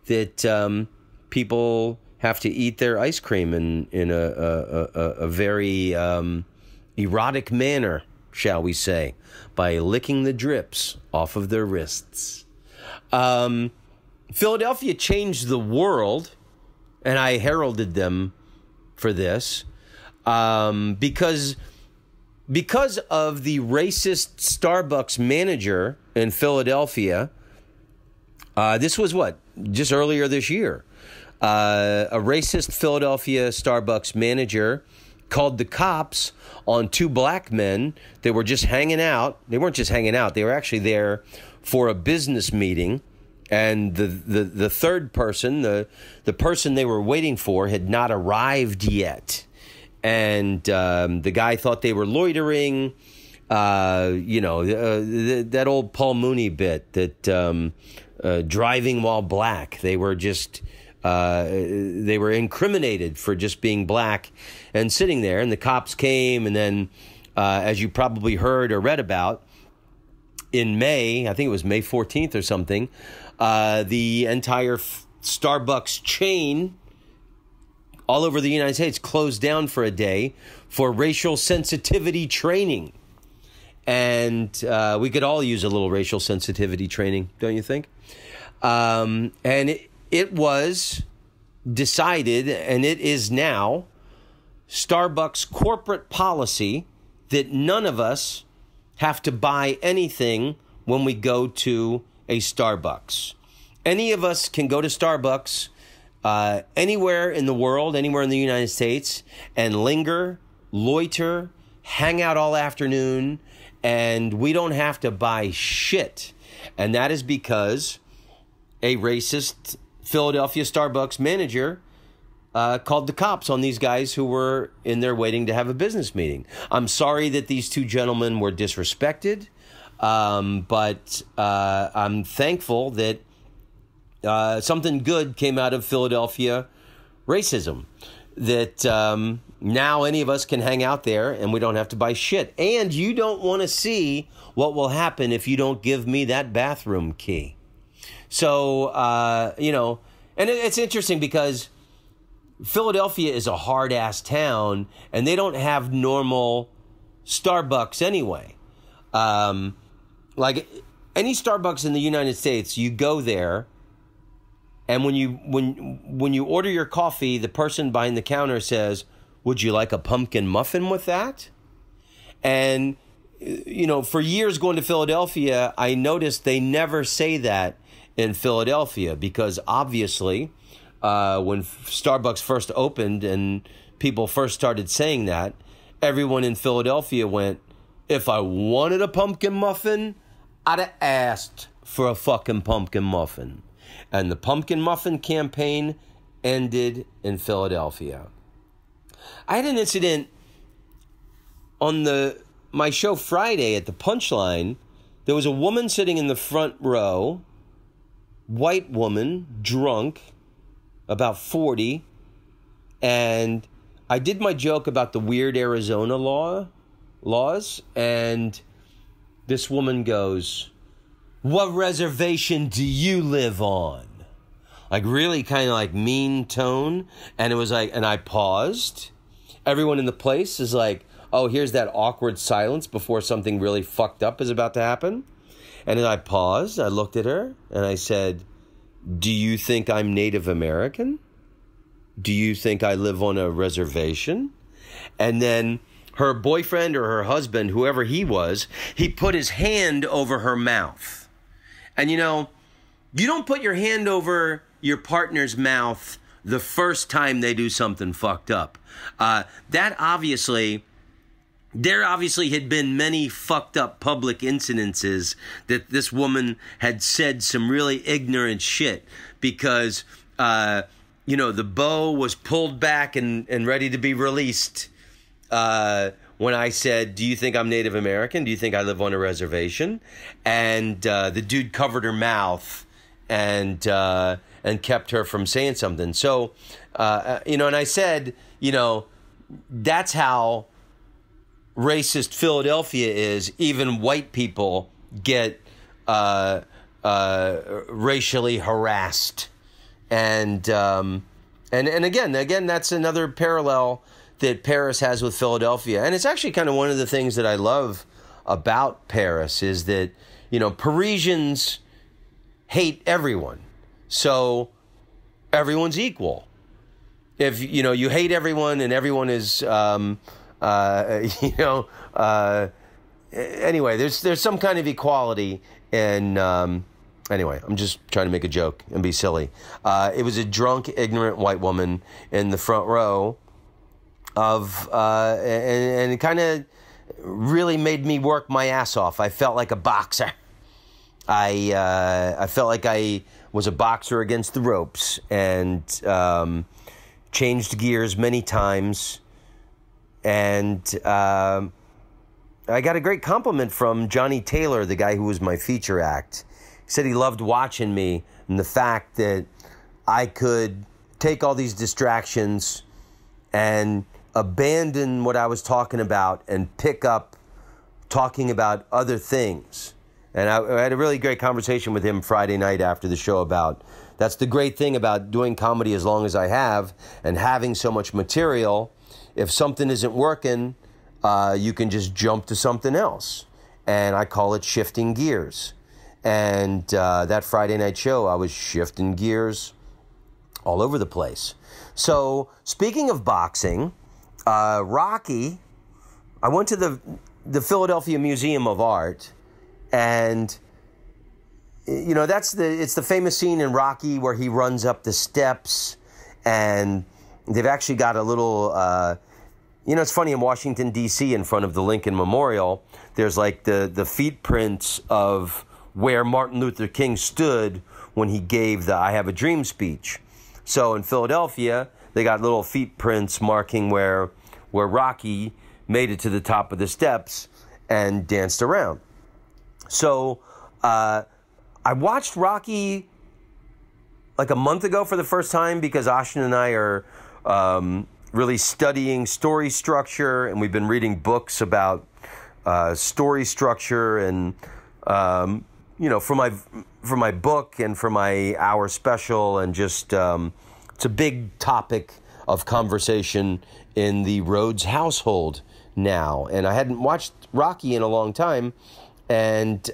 that people have to eat their ice cream in a very erotic manner, shall we say, by licking the drips off of their wrists. Philadelphia changed the world, and I heralded them for this, because of the racist Starbucks manager in Philadelphia. This was just earlier this year. A racist Philadelphia Starbucks manager called the cops on 2 black men that were just hanging out. They weren't just hanging out. They were actually there for a business meeting. And the third person, the person they were waiting for, had not arrived yet. And the guy thought they were loitering. That old Paul Mooney bit that driving while black. They were just... they were incriminated for just being black and sitting there. And the cops came, and then, as you probably heard or read about, in May, I think it was May 14th or something, the entire Starbucks chain all over the United States closed down for a day for racial sensitivity training. And we could all use a little racial sensitivity training, don't you think? And it was decided, and it is now, Starbucks corporate policy that none of us have to buy anything when we go to a Starbucks. Any of us can go to Starbucks anywhere in the world, anywhere in the United States, and linger, loiter, hang out all afternoon, and we don't have to buy shit. And that is because a racist Philadelphia Starbucks manager called the cops on these guys who were in there waiting to have a business meeting. I'm sorry that these 2 gentlemen were disrespected, but I'm thankful that something good came out of Philadelphia racism, that now any of us can hang out there and we don't have to buy shit. And you don't want to see what will happen if you don't give me that bathroom key. So, and it's interesting because Philadelphia is a hard-ass town, and they don't have normal Starbucks anyway. Like any Starbucks in the United States, you go there, and when you order your coffee, the person behind the counter says, "Would you like a pumpkin muffin with that?" And, for years going to Philadelphia, I noticed they never say that in Philadelphia, because obviously when Starbucks first opened and people first started saying that, everyone in Philadelphia went, if I wanted a pumpkin muffin, I'd have asked for a fucking pumpkin muffin. And the pumpkin muffin campaign ended in Philadelphia. I had an incident on my show Friday at the Punchline. There was a woman sitting in the front row, white woman, drunk, about 40, and I did my joke about the weird Arizona laws, and this woman goes, "What reservation do you live on?" Like really kind of like mean tone. And it was like, and I paused. Everyone in the place is like, oh, here's that awkward silence before something really fucked up is about to happen. And then I paused, I looked at her, and I said, "Do you think I'm Native American? Do you think I live on a reservation?" And then her boyfriend or her husband, whoever he was, he put his hand over her mouth. And you know, you don't put your hand over your partner's mouth the first time they do something fucked up. There obviously had been many fucked up public incidences that this woman had said some really ignorant shit because, the bow was pulled back and ready to be released when I said, "Do you think I'm Native American? Do you think I live on a reservation?" And the dude covered her mouth and kept her from saying something. So, and I said, that's how racist Philadelphia is. Even white people get racially harassed. And again, that's another parallel that Paris has with Philadelphia. And it's actually kind of one of the things that I love about Paris is that, Parisians hate everyone. So everyone's equal. If, you hate everyone and everyone is, anyway, there's some kind of equality. And anyway, I'm just trying to make a joke and be silly. It was a drunk, ignorant white woman in the front row and it kind of really made me work my ass off. I felt like a boxer. I felt like I was a boxer against the ropes and changed gears many times. And I got a great compliment from Johnny Taylor, the guy who was my feature act. He said he loved watching me and the fact that I could take all these distractions and abandon what I was talking about and pick up talking about other things. And I had a really great conversation with him Friday night after the show about that's the great thing about doing comedy as long as I have and having so much material. If something isn't working, you can just jump to something else. And I call it shifting gears. And that Friday night show, I was shifting gears all over the place. So speaking of boxing, Rocky, I went to the Philadelphia Museum of Art. And, it's the famous scene in Rocky where he runs up the steps and they've actually got a little, it's funny in Washington, D.C. in front of the Lincoln Memorial, there's like the feet prints of where Martin Luther King stood when he gave the I Have a Dream speech. So in Philadelphia, they got little feet prints marking where Rocky made it to the top of the steps and danced around. So I watched Rocky like a month ago for the first time because Ashton and I are really studying story structure, and we've been reading books about story structure, and for my book and for my hour special, and just it's a big topic of conversation in the Rhodes household now. And I hadn't watched Rocky in a long time. And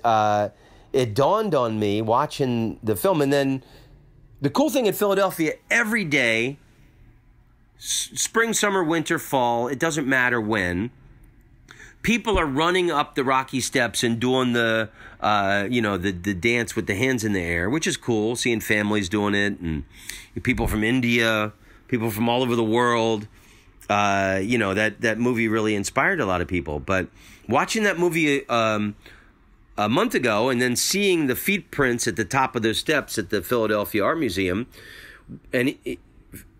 it dawned on me watching the film. And then the cool thing in Philadelphia, every day, spring, summer, winter, fall, it doesn't matter when, people are running up the Rocky steps and doing the dance with the hands in the air, which is cool, seeing families doing it, and people from India, people from all over the world. That movie really inspired a lot of people. But watching that movie a month ago and then seeing the feet prints at the top of those steps at the Philadelphia Art Museum, and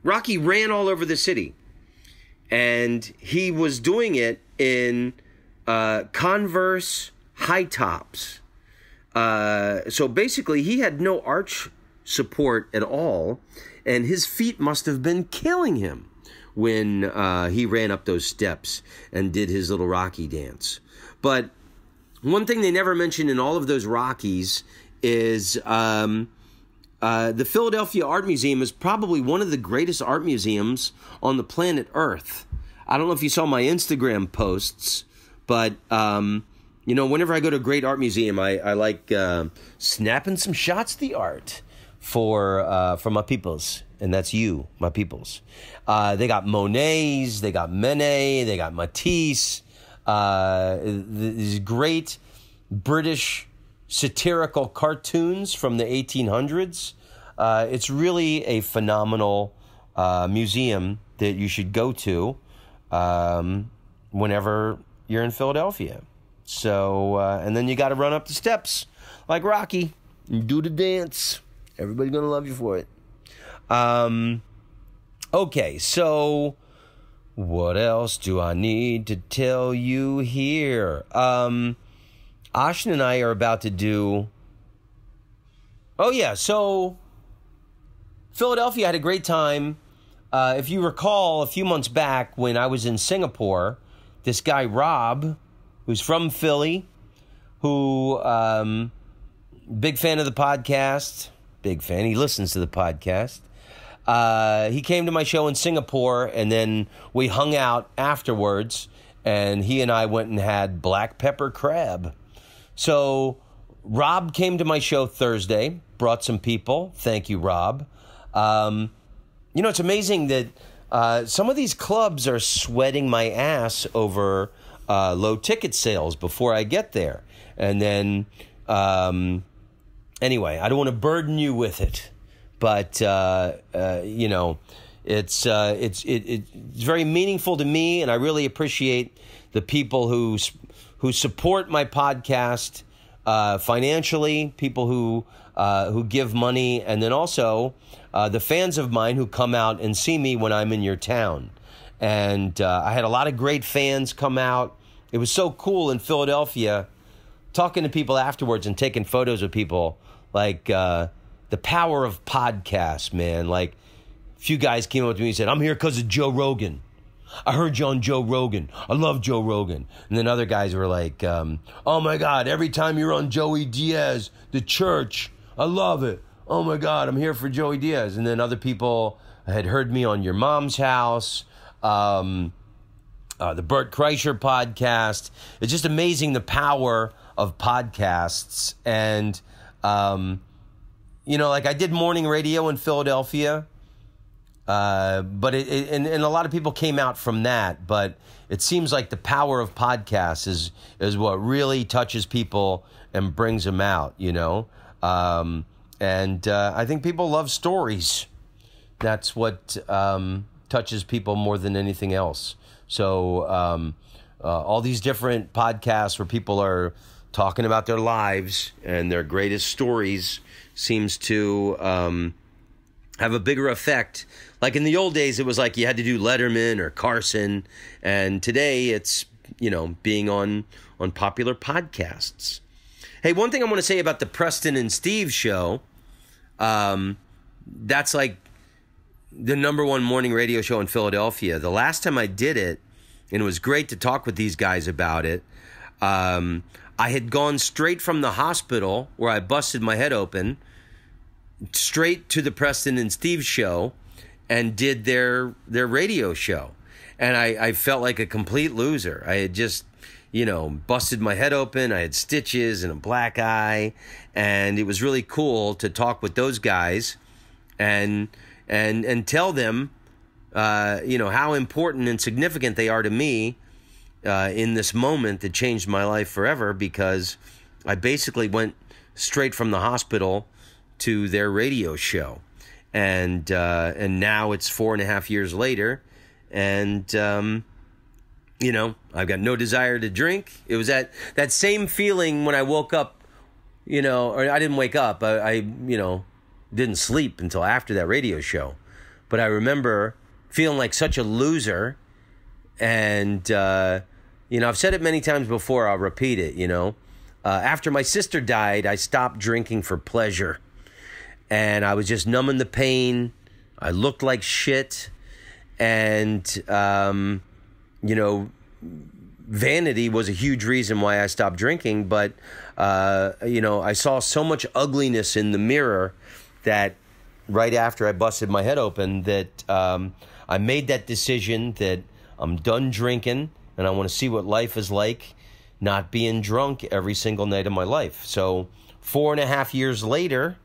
Rocky ran all over the city, and he was doing it in Converse high tops. So basically he had no arch support at all, and his feet must have been killing him when he ran up those steps and did his little Rocky dance. But one thing they never mentioned in all of those Rockies is the Philadelphia Art Museum is probably one of the greatest art museums on the planet Earth. I don't know if you saw my Instagram posts, but whenever I go to a great art museum, I like snapping some shots of the art for my peoples, and that's you, my peoples. They got Monets, they got Manet, they got Matisse. These great British satirical cartoons from the 1800s. It's really a phenomenal museum that you should go to whenever you're in Philadelphia. So, and then you got to run up the steps like Rocky and do the dance. Everybody's going to love you for it. Okay, so what else do I need to tell you here? Ashin and I are about to do... Oh, yeah, so Philadelphia had a great time. If you recall, a few months back when I was in Singapore, this guy, Rob, who's from Philly, who, big fan of the podcast, big fan, he listens to the podcast. He came to my show in Singapore, and then we hung out afterwards, and he and I went and had black pepper crab. So Rob came to my show Thursday, brought some people. Thank you, Rob. It's amazing that some of these clubs are sweating my ass over low ticket sales before I get there. And then, anyway, I don't want to burden you with it. But, it's very meaningful to me, and I really appreciate the people who support my podcast financially, people who give money, and then also the fans of mine who come out and see me when I'm in your town. And I had a lot of great fans come out. It was so cool in Philadelphia, talking to people afterwards and taking photos of people, like... the power of podcasts, man. Like, a few guys came up to me and said, I'm here because of Joe Rogan. I heard you on Joe Rogan. I love Joe Rogan. And then other guys were like, oh, my God, every time you're on Joey Diaz, the church, I love it. Oh, my God, I'm here for Joey Diaz. And then other people had heard me on Your Mom's House, the Bert Kreischer podcast. It's just amazing the power of podcasts. And... like I did morning radio in Philadelphia, but and a lot of people came out from that. But it seems like the power of podcasts is what really touches people and brings them out, And I think people love stories. That's what touches people more than anything else. So all these different podcasts where people are talking about their lives and their greatest stories seems to have a bigger effect. Like in the old days, it was like you had to do Letterman or Carson. And today it's, being on popular podcasts. Hey, one thing I want to say about the Preston and Steve show, that's like the number one morning radio show in Philadelphia. The last time I did it, and it was great to talk with these guys about it, I had gone straight from the hospital where I busted my head open, straight to the Preston and Steve show and did their radio show. And I felt like a complete loser. I had just, busted my head open. I had stitches and a black eye. And it was really cool to talk with those guys and tell them, how important and significant they are to me in this moment that changed my life forever, because I basically went straight from the hospital to their radio show. And now it's 4.5 years later, and, I've got no desire to drink. It was that same feeling when I woke up, or I didn't wake up. I didn't sleep until after that radio show. But I remember feeling like such a loser. And, I've said it many times before. I'll repeat it, After my sister died, I stopped drinking for pleasure. And I was just numbing the pain. I looked like shit. And, you know, vanity was a huge reason why I stopped drinking. But, you know, I saw so much ugliness in the mirror that right after I busted my head open that I made that decision that I'm done drinking and I want to see what life is like not being drunk every single night of my life. So 4.5 years later,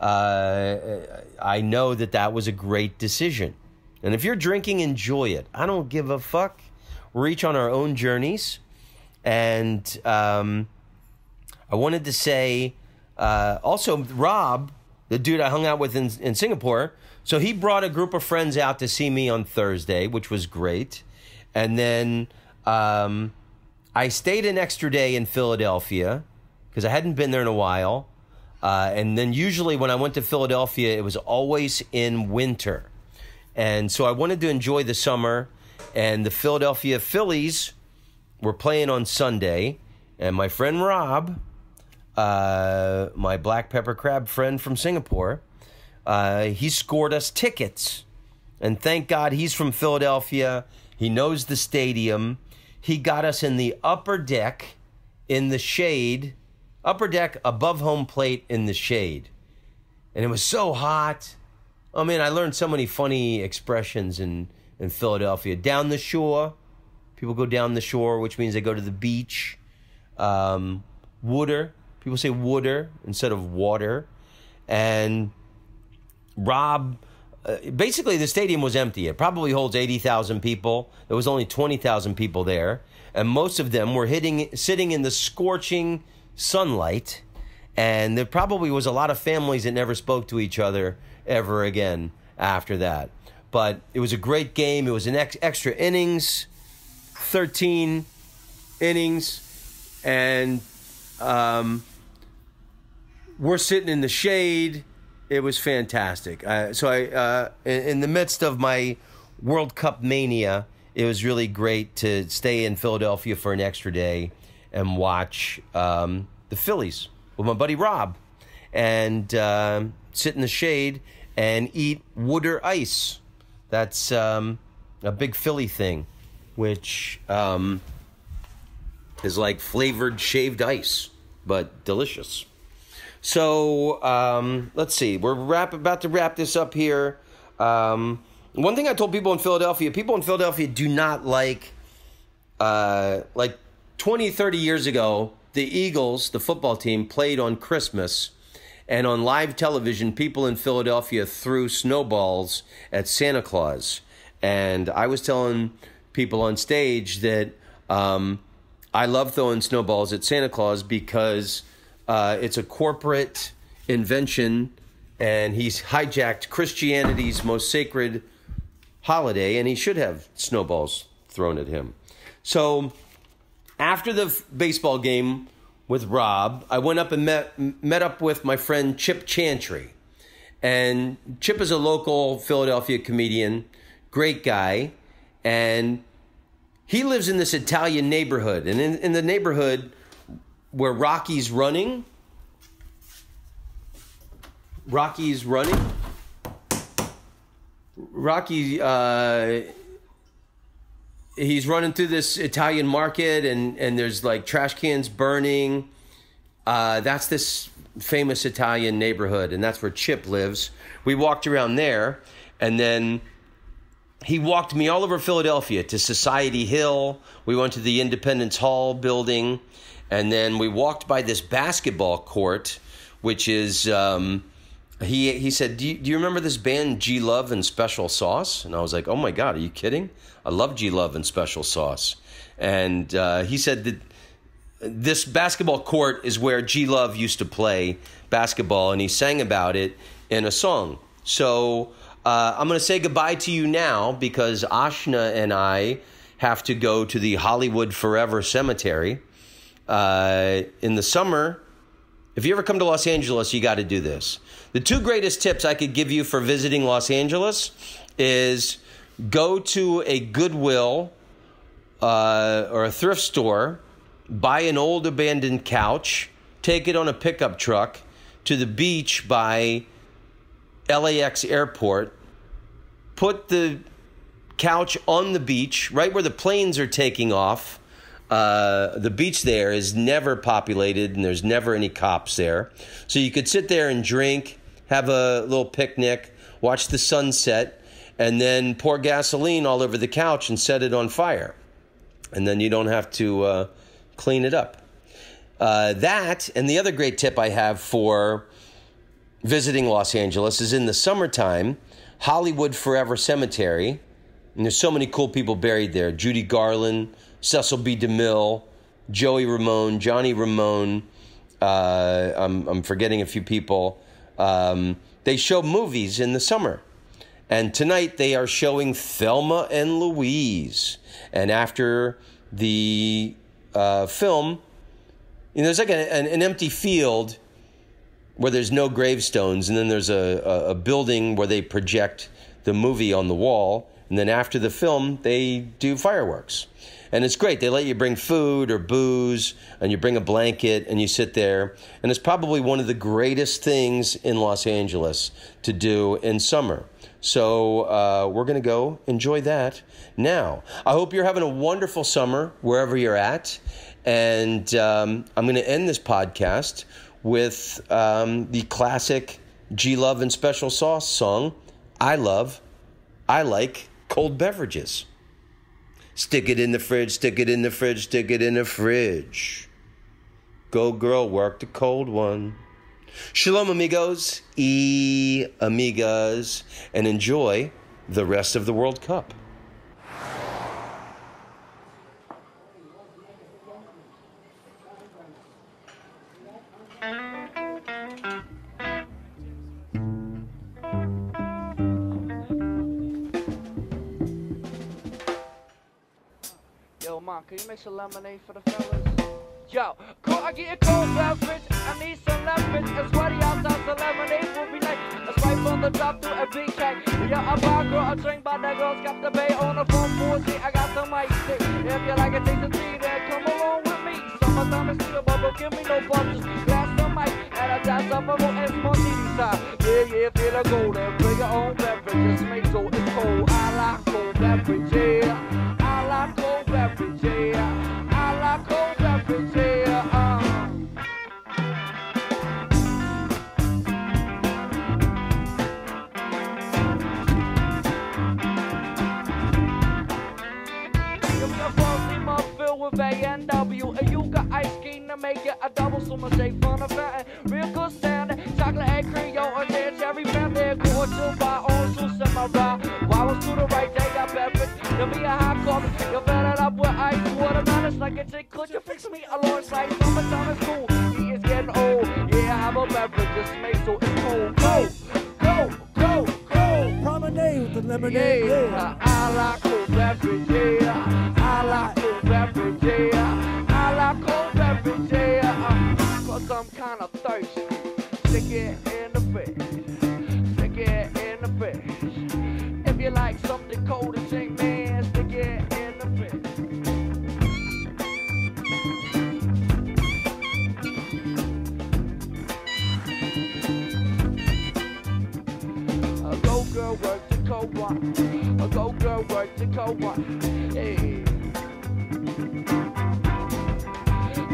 I know that that was a great decision. And if you're drinking, enjoy it. I don't give a fuck. We're each on our own journeys. And I wanted to say, also, Rob, the dude I hung out with in Singapore, so he brought a group of friends out to see me on Thursday, which was great. And then I stayed an extra day in Philadelphia because I hadn't been there in a while. And then usually when I went to Philadelphia, it was always in winter. And so I wanted to enjoy the summer. And the Philadelphia Phillies were playing on Sunday. And my friend Rob, my black pepper crab friend from Singapore, he scored us tickets. And thank God he's from Philadelphia. He knows the stadium. He got us in the upper deck in the shade. Upper deck above home plate in the shade. And it was so hot. I mean, I learned so many funny expressions in Philadelphia. Down the shore. People go down the shore, which means they go to the beach. Wooder. People say wooder instead of water. And Rob, basically the stadium was empty. It probably holds 80,000 people. There was only 20,000 people there. And most of them were sitting in the scorching sunlight. And there probably was a lot of families that never spoke to each other ever again after that. But it was a great game. It was an extra innings, 13 innings, and we're sitting in the shade. It was fantastic. So in the midst of my World Cup mania, it was really great to stay in Philadelphia for an extra day and watch the Phillies with my buddy Rob and sit in the shade and eat Wooder ice. That's a big Philly thing, which is like flavored shaved ice, but delicious. So let's see. We're about to wrap this up here. One thing I told people in Philadelphia do not like 20, 30 years ago, the Eagles, the football team, played on Christmas. And on live television, people in Philadelphia threw snowballs at Santa Claus. And I was telling people on stage that I love throwing snowballs at Santa Claus because it's a corporate invention, and he's hijacked Christianity's most sacred holiday, and he should have snowballs thrown at him. So after the baseball game with Rob, I went up and met up with my friend Chip Chantry. And Chip is a local Philadelphia comedian, great guy, and he lives in this Italian neighborhood. And in the neighborhood where Rocky's running, he's running through this Italian market, and there's like trash cans burning. That's this famous Italian neighborhood, and that's where Chip lives. We walked around there, and then he walked me all over Philadelphia to Society Hill. We went to the Independence Hall building, and then we walked by this basketball court, which is, he said, do you remember this band G Love and Special Sauce? And I was like, oh my God, are you kidding? I love G Love and Special Sauce. And he said that this basketball court is where G Love used to play basketball, and he sang about it in a song. So I'm going to say goodbye to you now because Ashna and I have to go to the Hollywood Forever Cemetery. In the summer, if you ever come to Los Angeles, you got to do this. The two greatest tips I could give you for visiting Los Angeles is go to a Goodwill or a thrift store, buy an old abandoned couch, take it on a pickup truck to the beach by LAX airport, put the couch on the beach, right where the planes are taking off. The beach there is never populated, and there's never any cops there. So you could sit there and drink, have a little picnic, watch the sunset, and then pour gasoline all over the couch and set it on fire. And then you don't have to clean it up. That, and the other great tip I have for visiting Los Angeles is in the summertime, Hollywood Forever Cemetery. And there's so many cool people buried there. Judy Garland, Cecil B. DeMille, Joey Ramone, Johnny Ramone. I'm forgetting a few people. They show movies in the summer. And tonight they are showing Thelma and Louise. And after the film, there's like an empty field where there's no gravestones. And then there's a building where they project the movie on the wall. And then after the film, they do fireworks. And it's great. They let you bring food or booze, and you bring a blanket, and you sit there. And it's probably one of the greatest things in Los Angeles to do in summer. So we're going to go enjoy that now. I hope you're having a wonderful summer wherever you're at. And I'm going to end this podcast with the classic G-Love and Special Sauce song, I Like Cold Beverages. Stick it in the fridge, stick it in the fridge, stick it in the fridge. Go girl, work the cold one. Shalom amigos y amigas, and enjoy the rest of the World Cup. Yo, Mom, can you make some lemonade for the fellas? Yo, cool, I get a cold beverage. I need some leverage. And sweaty outside, so lemonade will be like a swipe on the drop through a big check. Yo, I buy a girl a drink, but that girl's got the bay on the phone for a seat. I got some ice stick. If you like a taste of tea, then come along with me. Summertime is still bubble, give me no bubbles. Glass some ice, and a dash of bubble and small teeny side. Yeah, feel the gold and bring your own beverage. Just make so it's cold. I like cold beverage, yeah. I like cold beverage, yeah. I like cold beverage, yeah. Give me a frosty mug filled with A&W, and you got ice cream to make it a double. So much shake fun of fountain, real good standing. Chocolate and cream, yo, or cherry pepper, gorgeous by on so semi-raw. Flowers to the right, they got beverage. Give me a hot coffee, you fill it up with ice. Watermelon like a chick, could you fix me a large size? Summertime is cool, he is getting old. Yeah, have a beverage, just make so it's cold. Go! Promenade with the lemonade, Yeah, I like cold beverage, yeah. I like cold beverage, yeah. I like cold beverage, yeah. Cause I'm kinda thirsty. Stick it in the fridge. Stick it in the fridge. If you like something cold to drink, man, stick it in the fridge. Go girl, work the cold one. Go girl, work the cold one. Hey.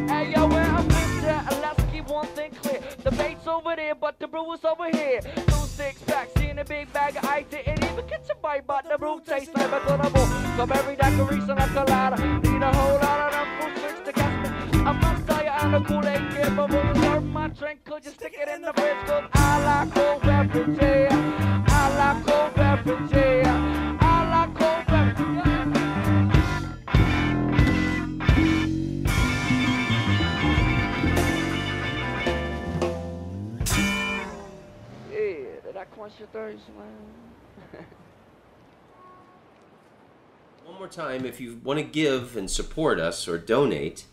Hey yo, where I'm there, let's keep one thing clear. The bait's over there, but the brew is over here. 2 6-packs in a big bag of ice. Didn't even catch a bite, but the brew tastes like a bowl. So every decoration a colada. Need a whole lot of them fruit drinks to catch me. I must tell you, I'm a Kool-Aid kid, but when you serve my drink, could you stick it in the fridge? Cause I like cold beverage, yeah. I like cold beverage, yeah. I like cold beverage, yeah. Did I quench your thirst, man? One more time, if you want to give and support us or donate,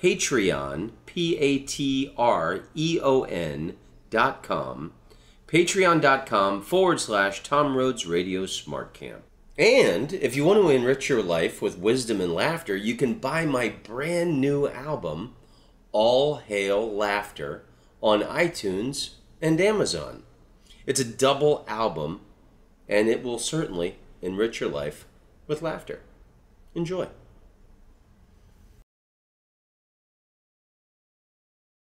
Patreon, Patreon.com, patreon.com/Tom Rhodes Radio Smart Camp. And if you want to enrich your life with wisdom and laughter, you can buy my brand new album, All Hail Laughter, on iTunes and Amazon. It's a double album, and it will certainly enrich your life with laughter. Enjoy.